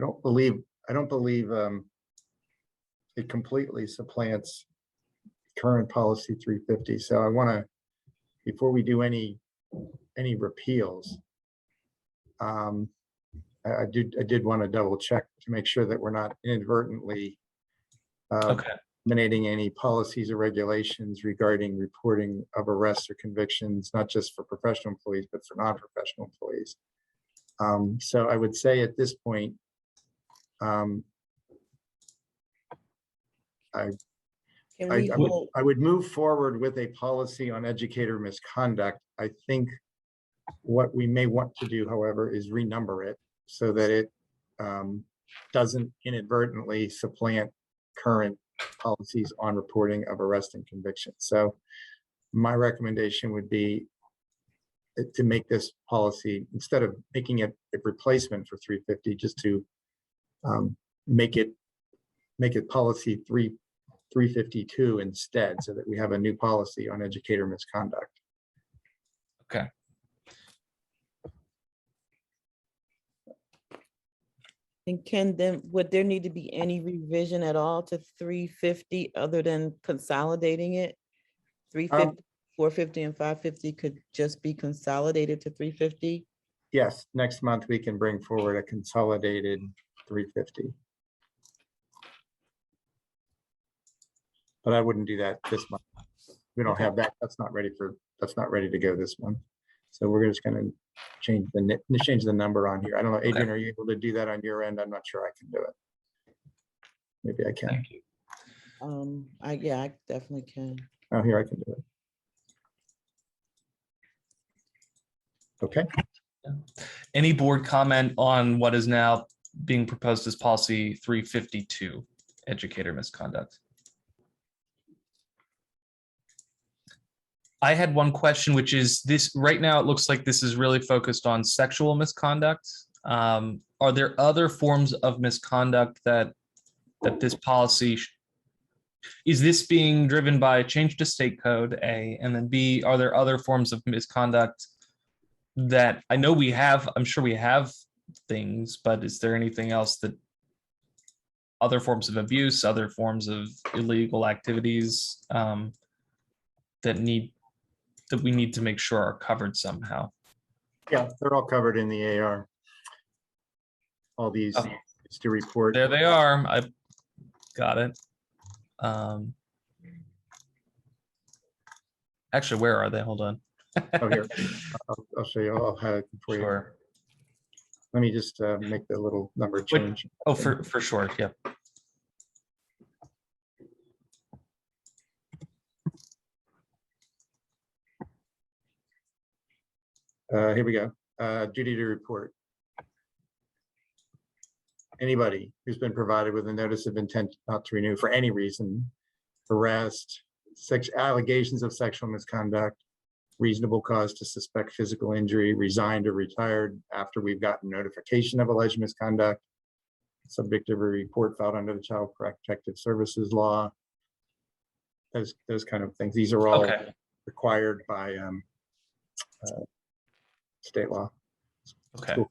I don't believe it completely supplants current policy 350. So I want to, before we do any repeals, I did want to double check to make sure that we're not inadvertently Okay. eliminating any policies or regulations regarding reporting of arrests or convictions, not just for professional employees, but for non-professional employees. So I would say at this point, I would move forward with a policy on educator misconduct. I think what we may want to do, however, is renumber it so that it doesn't inadvertently supplant current policies on reporting of arrest and conviction. So my recommendation would be to make this policy, instead of making it a replacement for 350, just to make it policy 352 instead, so that we have a new policy on educator misconduct. Okay. And would there need to be any revision at all to 350 other than consolidating it? 350, 450, and 550 could just be consolidated to 350? Yes, next month we can bring forward a consolidated 350. But I wouldn't do that this month. We don't have that. That's not ready to go this month. So we're just going to change the number on here. I don't know, Adrian, are you able to do that on your end? I'm not sure I can do it. Maybe I can. Thank you. Yeah, I definitely can. Oh, here I can do it. Okay. Any board comment on what is now being proposed as policy 352, educator misconduct? I had one question, which is this, right now, it looks like this is really focused on sexual misconduct. Are there other forms of misconduct that this policy, is this being driven by a change to state code, A, and then B, are there other forms of misconduct that I know we have, I'm sure we have things, but is there anything else that other forms of abuse, other forms of illegal activities that we need to make sure are covered somehow? Yeah, they're all covered in the AR. All these Oh. is to report. There they are. I've got it. Actually, where are they? Hold on. Oh, here. I'll show you. I'll have it for you. Sure. Let me just make the little number change. Oh, for sure. Yep. Here we go. Duty to report. Anybody who's been provided with a notice of intent not to renew for any reason, arrest, allegations of sexual misconduct, reasonable cause to suspect physical injury, resigned or retired after we've gotten notification of alleged misconduct, subject of a report filed under the Child Protective Services Law, those kind of things. These are all Okay. required by state law. Okay. Cool.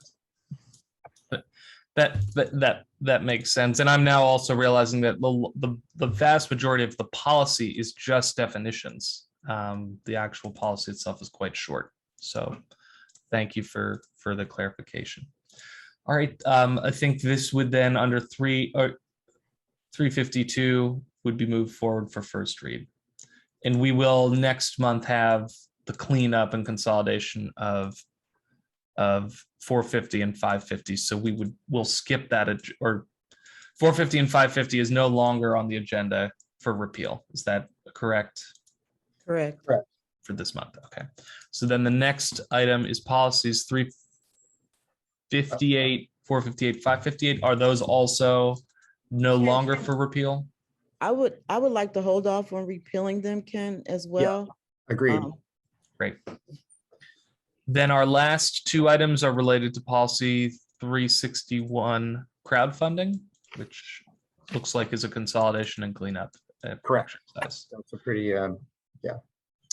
That makes sense. And I'm now also realizing that the vast majority of the policy is just definitions. The actual policy itself is quite short. So thank you for the clarification. All right. I think this would then under 352 would be moved forward for first read. And we will next month have the cleanup and consolidation of 450 and 550. So we'll skip that, or 450 and 550 is no longer on the agenda for repeal. Is that correct? Correct. For this month. Okay. So then the next item is policies 358, 458, 558. Are those also no longer for repeal? I would like to hold off on repealing them, Ken, as well. Agreed. Great. Then our last two items are related to policy 361 crowdfunding, which looks like is a consolidation and cleanup. Correct. Exercise. That's a pretty, yeah.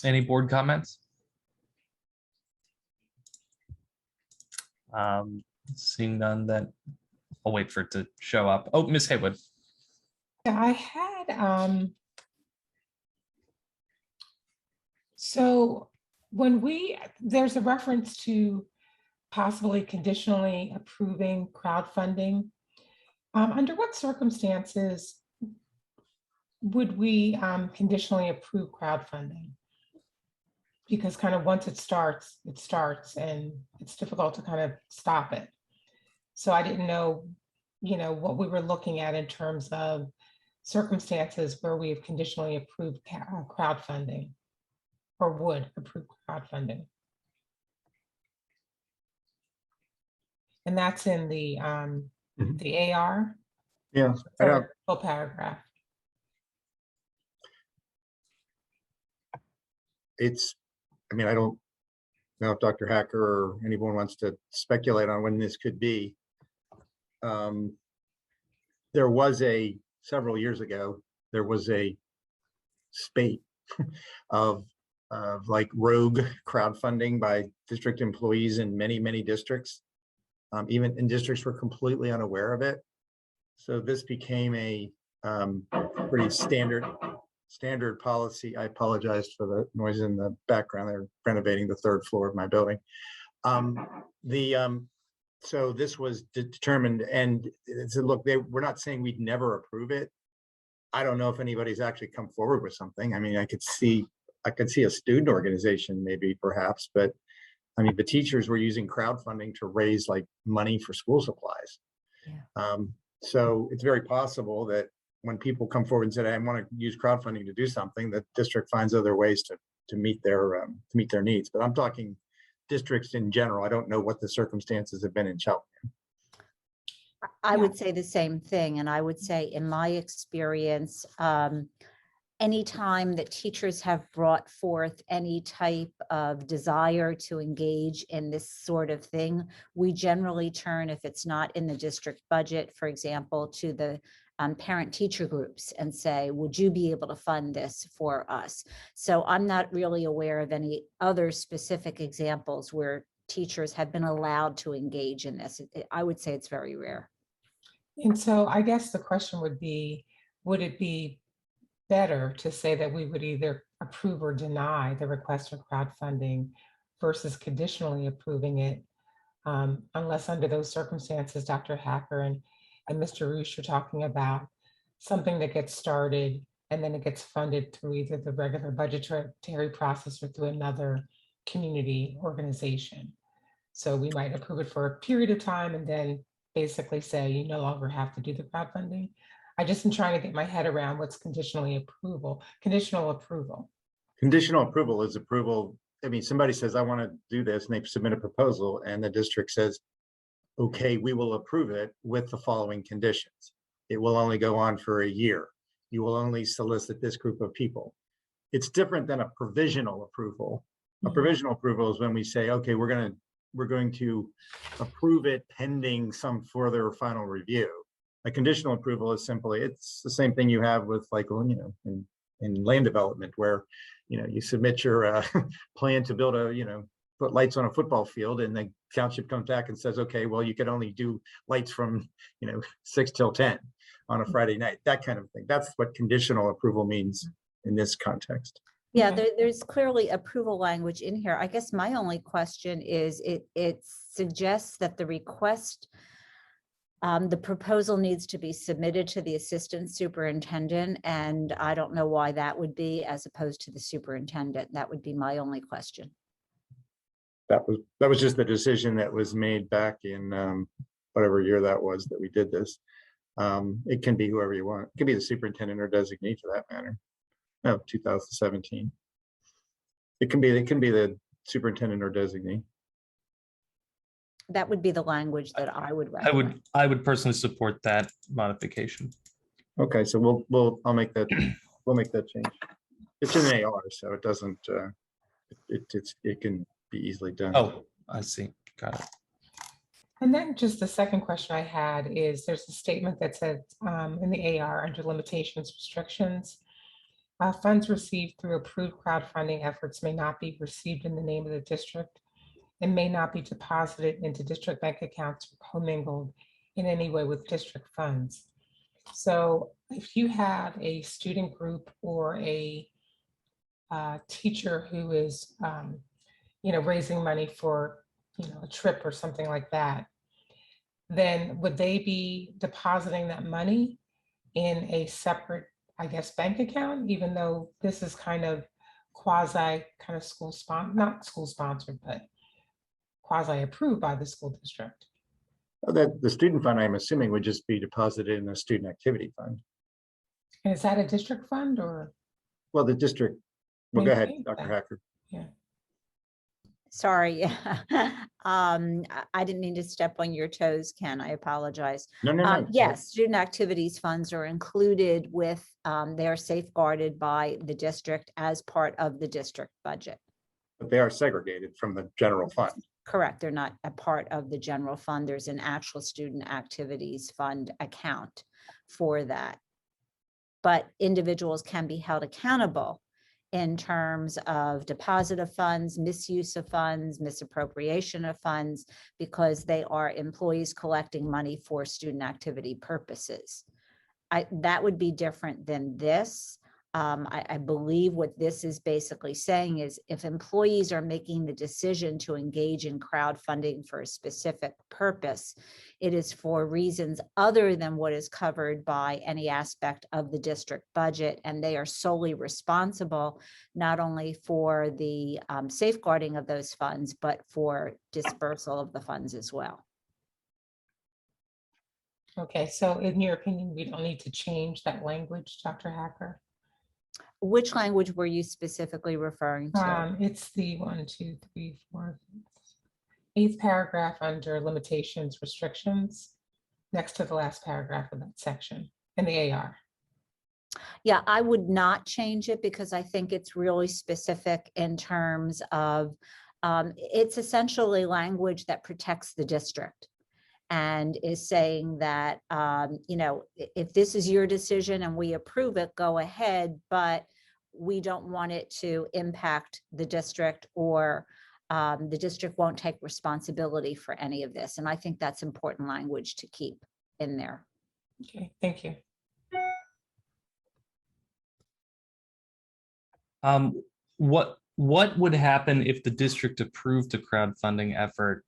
Any board comments? Seeing none, then I'll wait for it to show up. Oh, Ms. Haywood. Yeah, I had, so when there's a reference to possibly conditionally approving crowdfunding. Under what circumstances would we conditionally approve crowdfunding? Because kind of once it starts and it's difficult to kind of stop it. So I didn't know, what we were looking at in terms of circumstances where we have conditionally approved crowdfunding or would approve crowdfunding. And that's in the AR. Yeah, I don't. Full paragraph. I don't know if Dr. Hacker or anyone wants to speculate on when this could be. There was several years ago, there was a spate of like rogue crowdfunding by district employees in many, many districts, even in districts were completely unaware of it. So this became a pretty standard policy. I apologize for the noise in the background. They're renovating the third floor of my building. So this was determined, and said, look, we're not saying we'd never approve it. I don't know if anybody's actually come forward with something. I mean, I could see a student organization maybe perhaps, but I mean, the teachers were using crowdfunding to raise like money for school supplies. Yeah. So it's very possible that when people come forward and say, I want to use crowdfunding to do something, the district finds other ways to meet their needs. But I'm talking districts in general. I don't know what the circumstances have been in Cheltenham. I would say the same thing. And I would say in my experience, anytime that teachers have brought forth any type of desire to engage in this sort of thing, we generally turn, if it's not in the district budget, for example, to the parent-teacher groups and say, would you be able to fund this for us? So I'm not really aware of any other specific examples where teachers have been allowed to engage in this. I would say it's very rare. And so I guess the question would be, would it be better to say that we would either approve or deny the request for crowdfunding versus conditionally approving it? Unless under those circumstances, Dr. Hacker and Mr. Roosh are talking about something that gets started and then it gets funded through either the regular budgetary process or through another community organization. So we might approve it for a period of time and then basically say you no longer have to do the crowdfunding. I just am trying to get my head around what's conditional approval. Conditional approval is approval. I mean, somebody says, I want to do this, and they submit a proposal, and the district says, okay, we will approve it with the following conditions. It will only go on for a year. You will only solicit this group of people. It's different than a provisional approval. A provisional approval is when we say, okay, we're going to approve it pending some further final review. A conditional approval is simply, it's the same thing you have with, like, in land development, where you submit your plan to build put lights on a football field, and the township comes back and says, okay, well, you can only do lights from 6 till 10 on a Friday night, that kind of thing. That's what conditional approval means in this context. Yeah, there's clearly approval language in here. I guess my only question is it suggests that the request, the proposal needs to be submitted to the assistant superintendent, and I don't know why that would be as opposed to the superintendent. That would be my only question. That was just the decision that was made back in whatever year that was that we did this. It can be whoever you want. It can be the superintendent or designee for that matter. No, 2017. It can be the superintendent or designee. That would be the language that I would recommend. I would personally support that modification. Okay, so we'll make that change. It's an AR, so it doesn't it can be easily done. Oh, I see. Got it. And then just the second question I had is, there's a statement that said in the AR under limitations restrictions, funds received through approved crowdfunding efforts may not be received in the name of the district and may not be deposited into district bank accounts or commingled in any way with district funds. So if you have a student group or a teacher who is raising money for a trip or something like that, then would they be depositing that money in a separate, I guess, bank account, even though this is kind of school sponsored, not school sponsored, but quasi approved by the school district? That the student fund, I'm assuming, would just be deposited in a student activity fund. And is that a district fund or? Well, the district, well, go ahead, maintains Dr. that? Hacker. Yeah. Sorry. I didn't mean to step on your toes, Ken. I apologize. No. Yes, student activities funds are included with, they are safeguarded by the district as part of the district budget. But they are segregated from the general fund. Correct. They're not a part of the general fund. There's an actual student activities fund account for that. But individuals can be held accountable in terms of deposit of funds, misuse of funds, misappropriation of funds, because they are employees collecting money for student activity purposes. That would be different than this. I believe what this is basically saying is, if employees are making the decision to engage in crowdfunding for a specific purpose, it is for reasons other than what is covered by any aspect of the district budget, and they are solely responsible not only for the safeguarding of those funds, but for dispersal of the funds as well. Okay, so in your opinion, we don't need to change that language, Dr. Hacker? Which language were you specifically referring to? It's the 8th paragraph under limitations restrictions, next to the last paragraph of that section in the AR. Yeah, I would not change it because I think it's really specific in terms of, it's essentially language that protects the district and is saying that, if this is your decision and we approve it, go ahead, but we don't want it to impact the district, or the district won't take responsibility for any of this. And I think that's important language to keep in there. Okay, thank you. What would happen if the district approved a crowdfunding effort?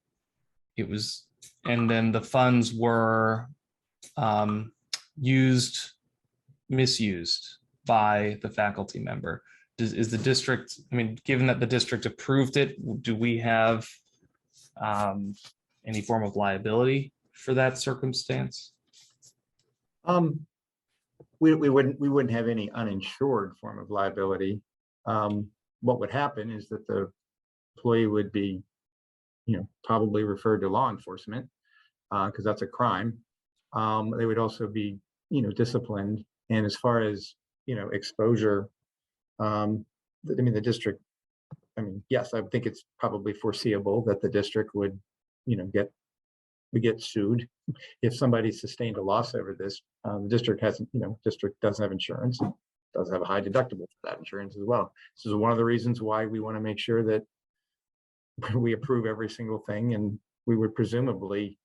And then the funds were misused by the faculty member. Is the district, I mean, given that the district approved it, do we have any form of liability for that circumstance? We wouldn't have any uninsured form of liability. What would happen is that the employee would be, probably referred to law enforcement, because that's a crime. They would also be, disciplined. And as far as, exposure, the district, yes, I think it's probably foreseeable that the district would, get sued if somebody sustained a loss over this. The district district doesn't have insurance, does have a high deductible for that insurance as well. This is one of the reasons why we want to make sure that we approve every single thing. And we would presumably,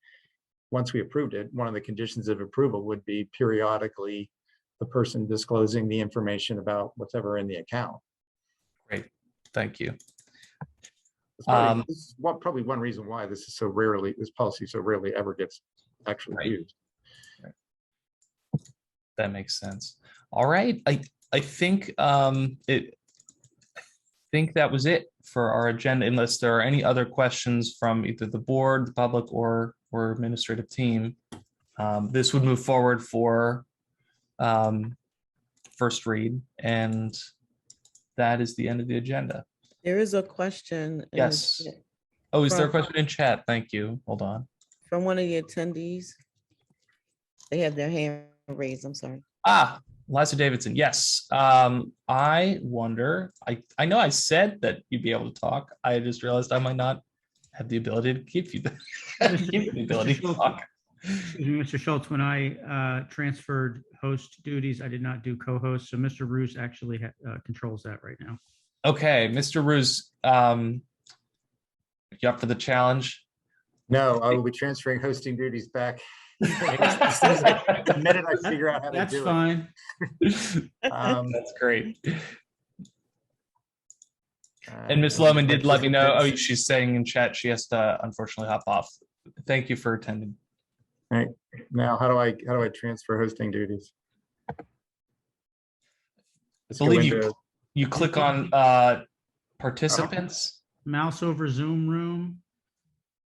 once we approved it, one of the conditions of approval would be periodically the person disclosing the information about whatever in the account. Great, thank you. This is probably one reason why this policy so rarely ever gets actually used. Right. That makes sense. All right, I think that was it for our agenda, unless there are any other questions from either the board, the public, or administrative team. This would move forward for first read, and that is the end of the agenda. There is a question. Yes. Oh, is there a question in chat? Thank you. Hold on. From one of the attendees. They have their hand raised. I'm sorry. Liza Davidson. Yes. I wonder, I know I said that you'd be able to talk. I just realized I might not have the ability to give you the ability to talk. Mr. Schultz, when I transferred host duties, I did not do co-host. So Mr. Roos actually controls that right now. Okay, Mr. Roos, you up for the challenge? No, I will be transferring hosting duties back. The minute I figure out how to do it. That's fine. That's great. And Ms. Lohman did let me know. Oh, she's saying in chat she has to unfortunately hop off. Thank you for attending. All right. Now, how do I transfer hosting duties? I believe you click on participants. Mouse over Zoom room,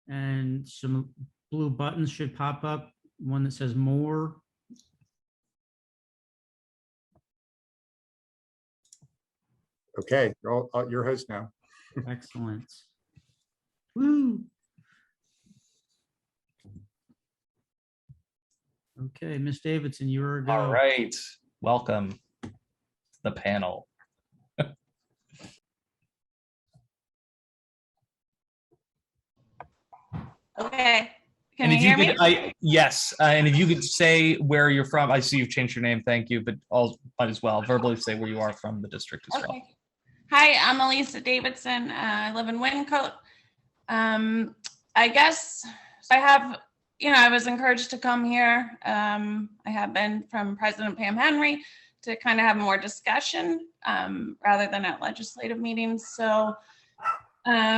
and some blue buttons should pop up. One that says more. Okay, you're host now. Excellent. Woo. Okay, Ms. Davidson, you're a go. All right, welcome to the panel. Okay. Can you hear me? Yes, and if you could say where you're from. I see you've changed your name. Thank you, but might as well verbally say where you are from the district as well. Hi, I'm Elisa Davidson. I live in Wyncote. I guess I have, I was encouraged to come here. I have been from President Pam Henry to kind of have more discussion rather than at legislative meetings. So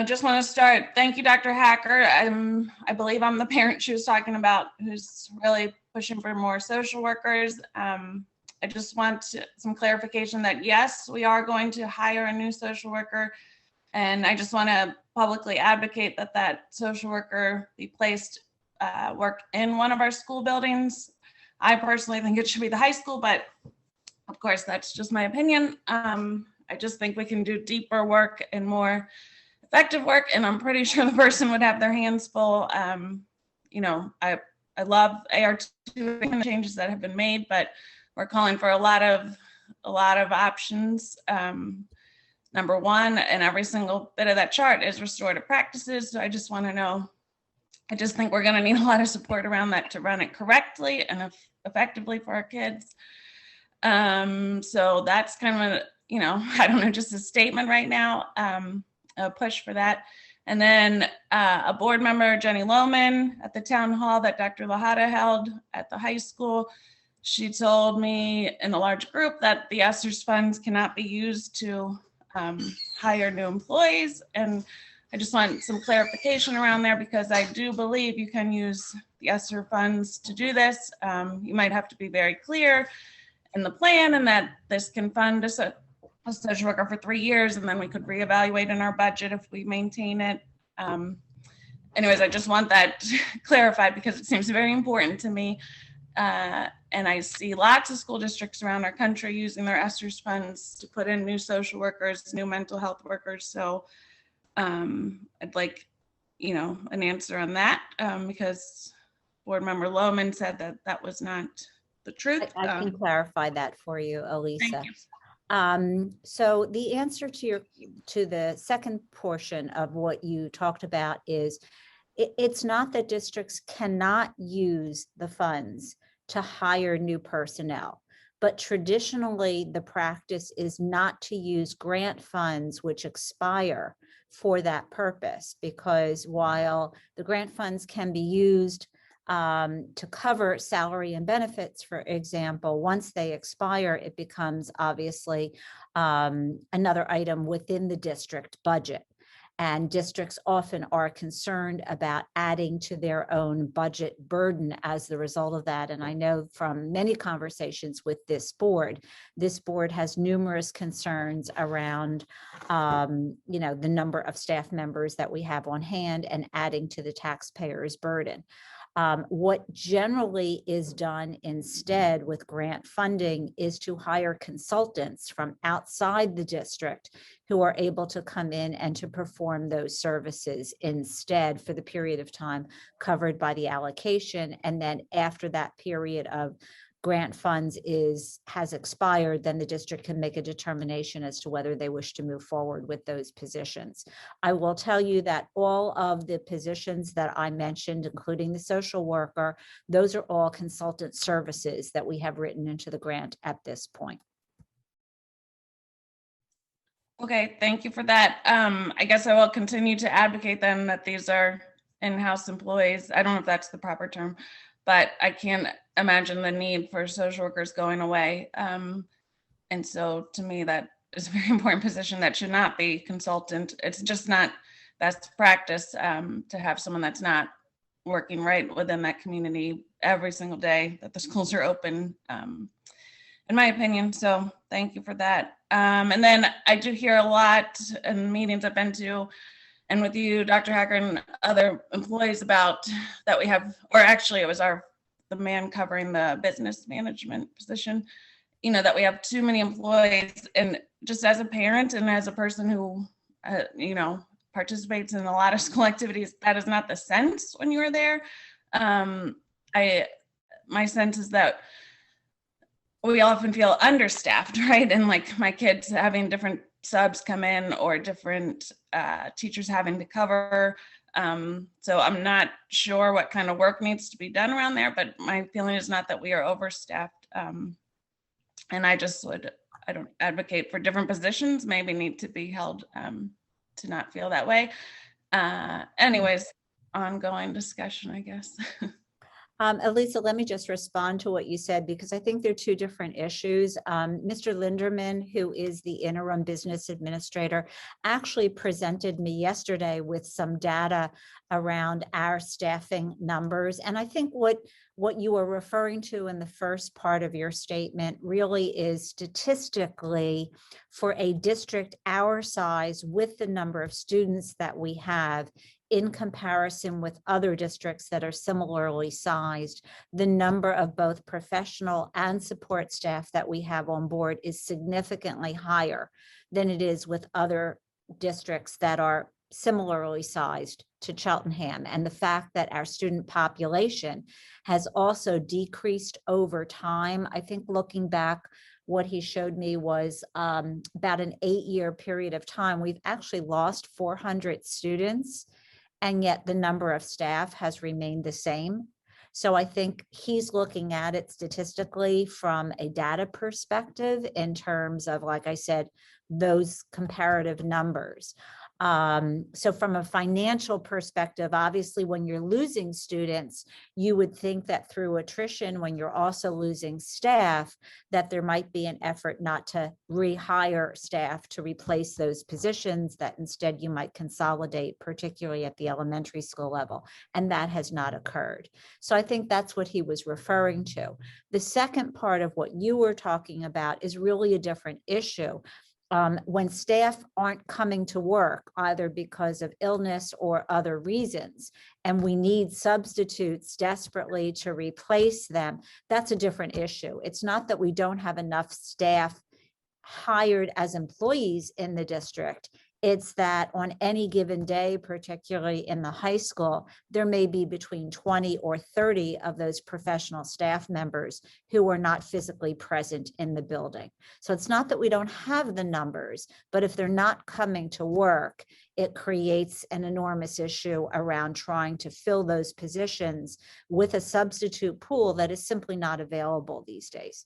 just want to start. Thank you, Dr. Hacker. I believe I'm the parent she was talking about who's really pushing for more social workers. I just want some clarification that yes, we are going to hire a new social worker. And I just want to publicly advocate that that social worker be placed work in one of our school buildings. I personally think it should be the high school, but of course that's just my opinion. I just think we can do deeper work and more effective work, and I'm pretty sure the person would have their hands full. I love AR2 and the changes that have been made, but we're calling for a lot of options. Number one, and every single bit of that chart is restorative practices. So I just want to know, I just think we're going to need a lot of support around that to run it correctly and effectively for our kids. So that's kind of a, I don't know, just a statement right now, a push for that. And then a board member, Jenny Lohman, at the town hall that Dr. Lahada held at the high school, she told me in a large group that the ESSER's funds cannot be used to hire new employees. And I just want some clarification around there, because I do believe you can use the ESSER funds to do this. You might have to be very clear in the plan, and that this can fund a social worker for 3 years, and then we could reevaluate in our budget if we maintain it. Anyways, I just want that clarified because it seems very important to me. And I see lots of school districts around our country using their ESSER's funds to put in new social workers, new mental health workers. So I'd like, an answer on that, because board member Lohman said that that was not the truth. I can clarify that for you, Elisa. Thank you. So the answer to the second portion of what you talked about is it's not that districts cannot use the funds to hire new personnel, but traditionally the practice is not to use grant funds which expire for that purpose, because while the grant funds can be used to cover salary and benefits, for example, once they expire, it becomes obviously another item within the district budget. And districts often are concerned about adding to their own budget burden as the result of that. And I know from many conversations with this board has numerous concerns around, the number of staff members that we have on hand and adding to the taxpayers' burden. What generally is done instead with grant funding is to hire consultants from outside the district who are able to come in and to perform those services instead for the period of time covered by the allocation. And then after that period of grant funds has expired, then the district can make a determination as to whether they wish to move forward with those positions. I will tell you that all of the positions that I mentioned, including the social worker, those are all consultant services that we have written into the grant at this point. Okay, thank you for that. I guess I will continue to advocate then that these are in-house employees. I don't know if that's the proper term, but I can't imagine the need for social workers going away. And so to me, that is a very important position that should not be consultant. It's just not best practice to have someone that's not working right within that community every single day that the schools are open, in my opinion. So thank you for that. And then I do hear a lot in meetings I've been to, and with you, Dr. Hacker, and other employees about that we have, or actually it was the man covering the business management position, that we have too many employees. And just as a parent and as a person who, participates in a lot of school activities, that is not the sense when you are there. My sense is that we often feel understaffed, right? And like my kids having different subs come in or different teachers having to cover. So I'm not sure what kind of work needs to be done around there, but my feeling is not that we are overstaffed. And I don't advocate for different positions, maybe need to be held to not feel that way. Anyways, ongoing discussion, I guess. Elisa, let me just respond to what you said, because I think they're two different issues. Mr. Linderman, who is the interim business administrator, actually presented me yesterday with some data around our staffing numbers. And I think what you are referring to in the first part of your statement really is statistically for a district our size with the number of students that we have, in comparison with other districts that are similarly sized, the number of both professional and support staff that we have on board is significantly higher than it is with other districts that are similarly sized to Cheltenham. And the fact that our student population has also decreased over time. I think looking back, what he showed me was about an 8-year period of time. We've actually lost 400 students, and yet the number of staff has remained the same. So I think he's looking at it statistically from a data perspective in terms of, like I said, those comparative numbers. So from a financial perspective, obviously, when you're losing students, you would think that through attrition, when you're also losing staff, that there might be an effort not to rehire staff to replace those positions, that instead you might consolidate, particularly at the elementary school level. And that has not occurred. So I think that's what he was referring to. The second part of what you were talking about is really a different issue. When staff aren't coming to work, either because of illness or other reasons, and we need substitutes desperately to replace them, that's a different issue. It's not that we don't have enough staff hired as employees in the district. It's that on any given day, particularly in the high school, there may be between 20 or 30 of those professional staff members who are not physically present in the building. So it's not that we don't have the numbers, but if they're not coming to work, it creates an enormous issue around trying to fill those positions with a substitute pool that is simply not available these days.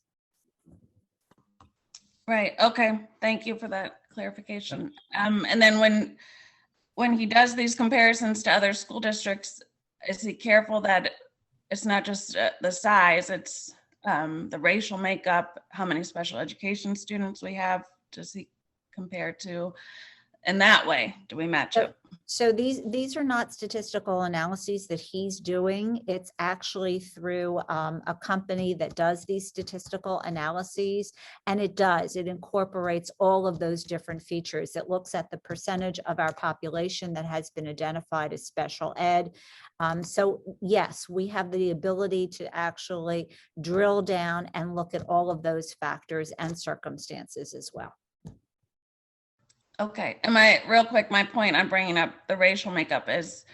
Right. Okay. Thank you for that clarification. And then when he does these comparisons to other school districts, is he careful that it's not just the size, it's the racial makeup, how many special education students we have? Does he compare to? In that way, do we match up? So these are not statistical analyses that he's doing. It's actually through a company that does these statistical analyses, and it incorporates all of those different features. It looks at the percentage of our population that has been identified as special ed. So yes, we have the ability to actually drill down and look at all of those factors and circumstances as well. Okay, and my point I'm bringing up the racial makeup is,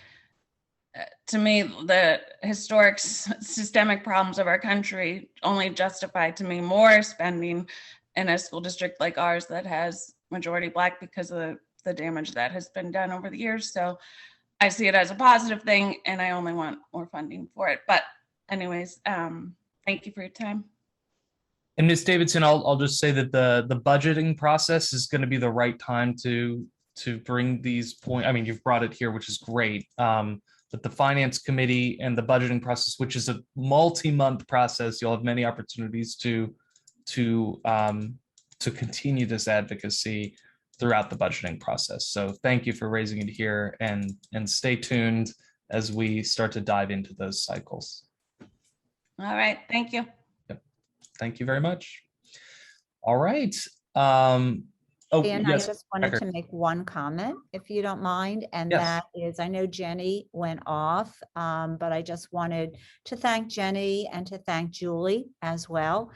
to me, the historic systemic problems of our country only justify to me more spending in a school district like ours that has majority Black because of the damage that has been done over the years. So I see it as a positive thing, and I only want more funding for it. But anyways, thank you for your time. And Ms. Davidson, I'll just say that the budgeting process is going to be the right time to bring these points. I mean, you've brought it here, which is great. But the finance committee and the budgeting process, which is a multi-month process, you'll have many opportunities to continue this advocacy throughout the budgeting process. So thank you for raising it here, and stay tuned as we start to dive into those cycles. All right, thank you. Thank you very much. All right. And Yes, I just wanted to make one comment, if you don't mind, and Yes. that is, I know Jenny went off, but I just wanted to thank Jenny and to thank Julie as well.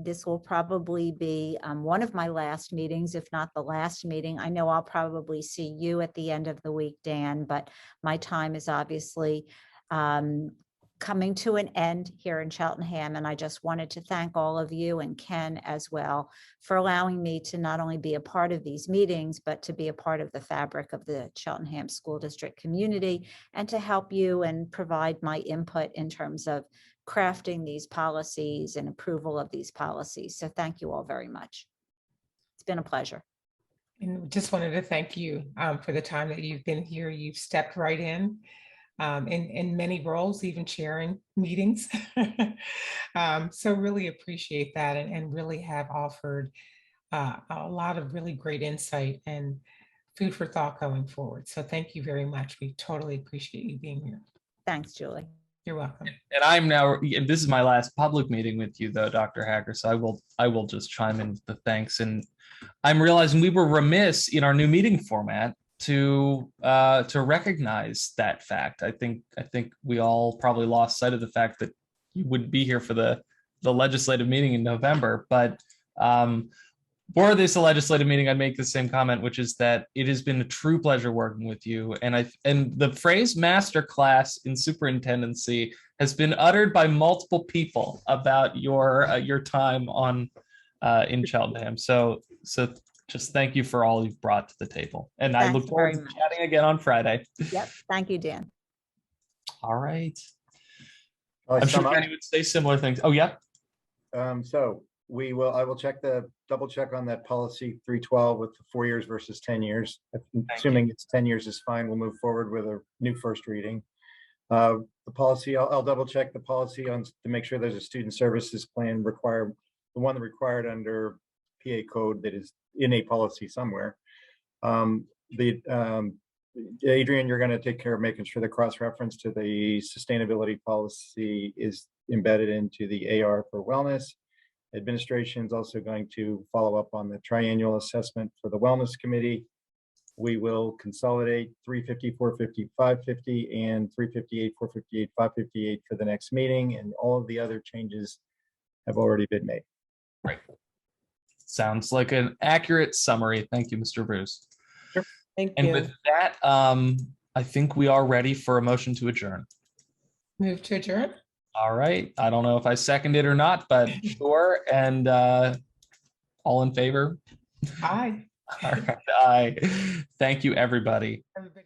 This will probably be one of my last meetings, if not the last meeting. I know I'll probably see you at the end of the week, Dan, but my time is obviously coming to an end here in Cheltenham. And I just wanted to thank all of you and Ken as well for allowing me to not only be a part of these meetings, but to be a part of the fabric of the Cheltenham School District community, and to help you and provide my input in terms of crafting these policies and approval of these policies. So thank you all very much. It's been a pleasure. And just wanted to thank you for the time that you've been here. You've stepped right in many roles, even chairing meetings. So really appreciate that, and really have offered a lot of really great insight and food for thought going forward. So thank you very much. We totally appreciate you being here. Thanks, Julie. You're welcome. And I'm now, this is my last public meeting with you though, Dr. Hacker. So I will just chime in with the thanks. And I'm realizing we were remiss in our new meeting format to recognize that fact. I think we all probably lost sight of the fact that you wouldn't be here for the legislative meeting in November, but for this legislative meeting, I'd make the same comment, which is that it has been a true pleasure working with you. And the phrase masterclass in superintendency has been uttered by multiple people about your time on in Cheltenham. So just thank you for all you've brought to the table. And I look Thanks forward very to much. chatting again on Friday. Yep, thank you, Dan. All right. I I'm sure sum up? Jenny would say similar things. Oh, yeah. So I will double check on that policy 312 with the 4 years versus 10 years. Assuming it's 10 years is fine, we'll move forward with a new first reading. The policy, I'll double check the policy to make sure there's a student services plan the one required under PA code that is in a policy somewhere. Adrian, you're going to take care of making sure the cross-reference to the sustainability policy is embedded into the AR for wellness. Administration is also going to follow up on the triennial assessment for the wellness committee. We will consolidate 350, 450, 550 and 358, 458, 558 for the next meeting, and all of the other changes have already been made. Right. Sounds like an accurate summary. Thank you, Mr. Bruce. Sure. Thank And you. with that, I think we are ready for a motion to adjourn. Move to adjourn. All right. I don't know if I second it or not, but sure. And all in favor? Aye. All right. Aye. Thank you, everybody. Everybody.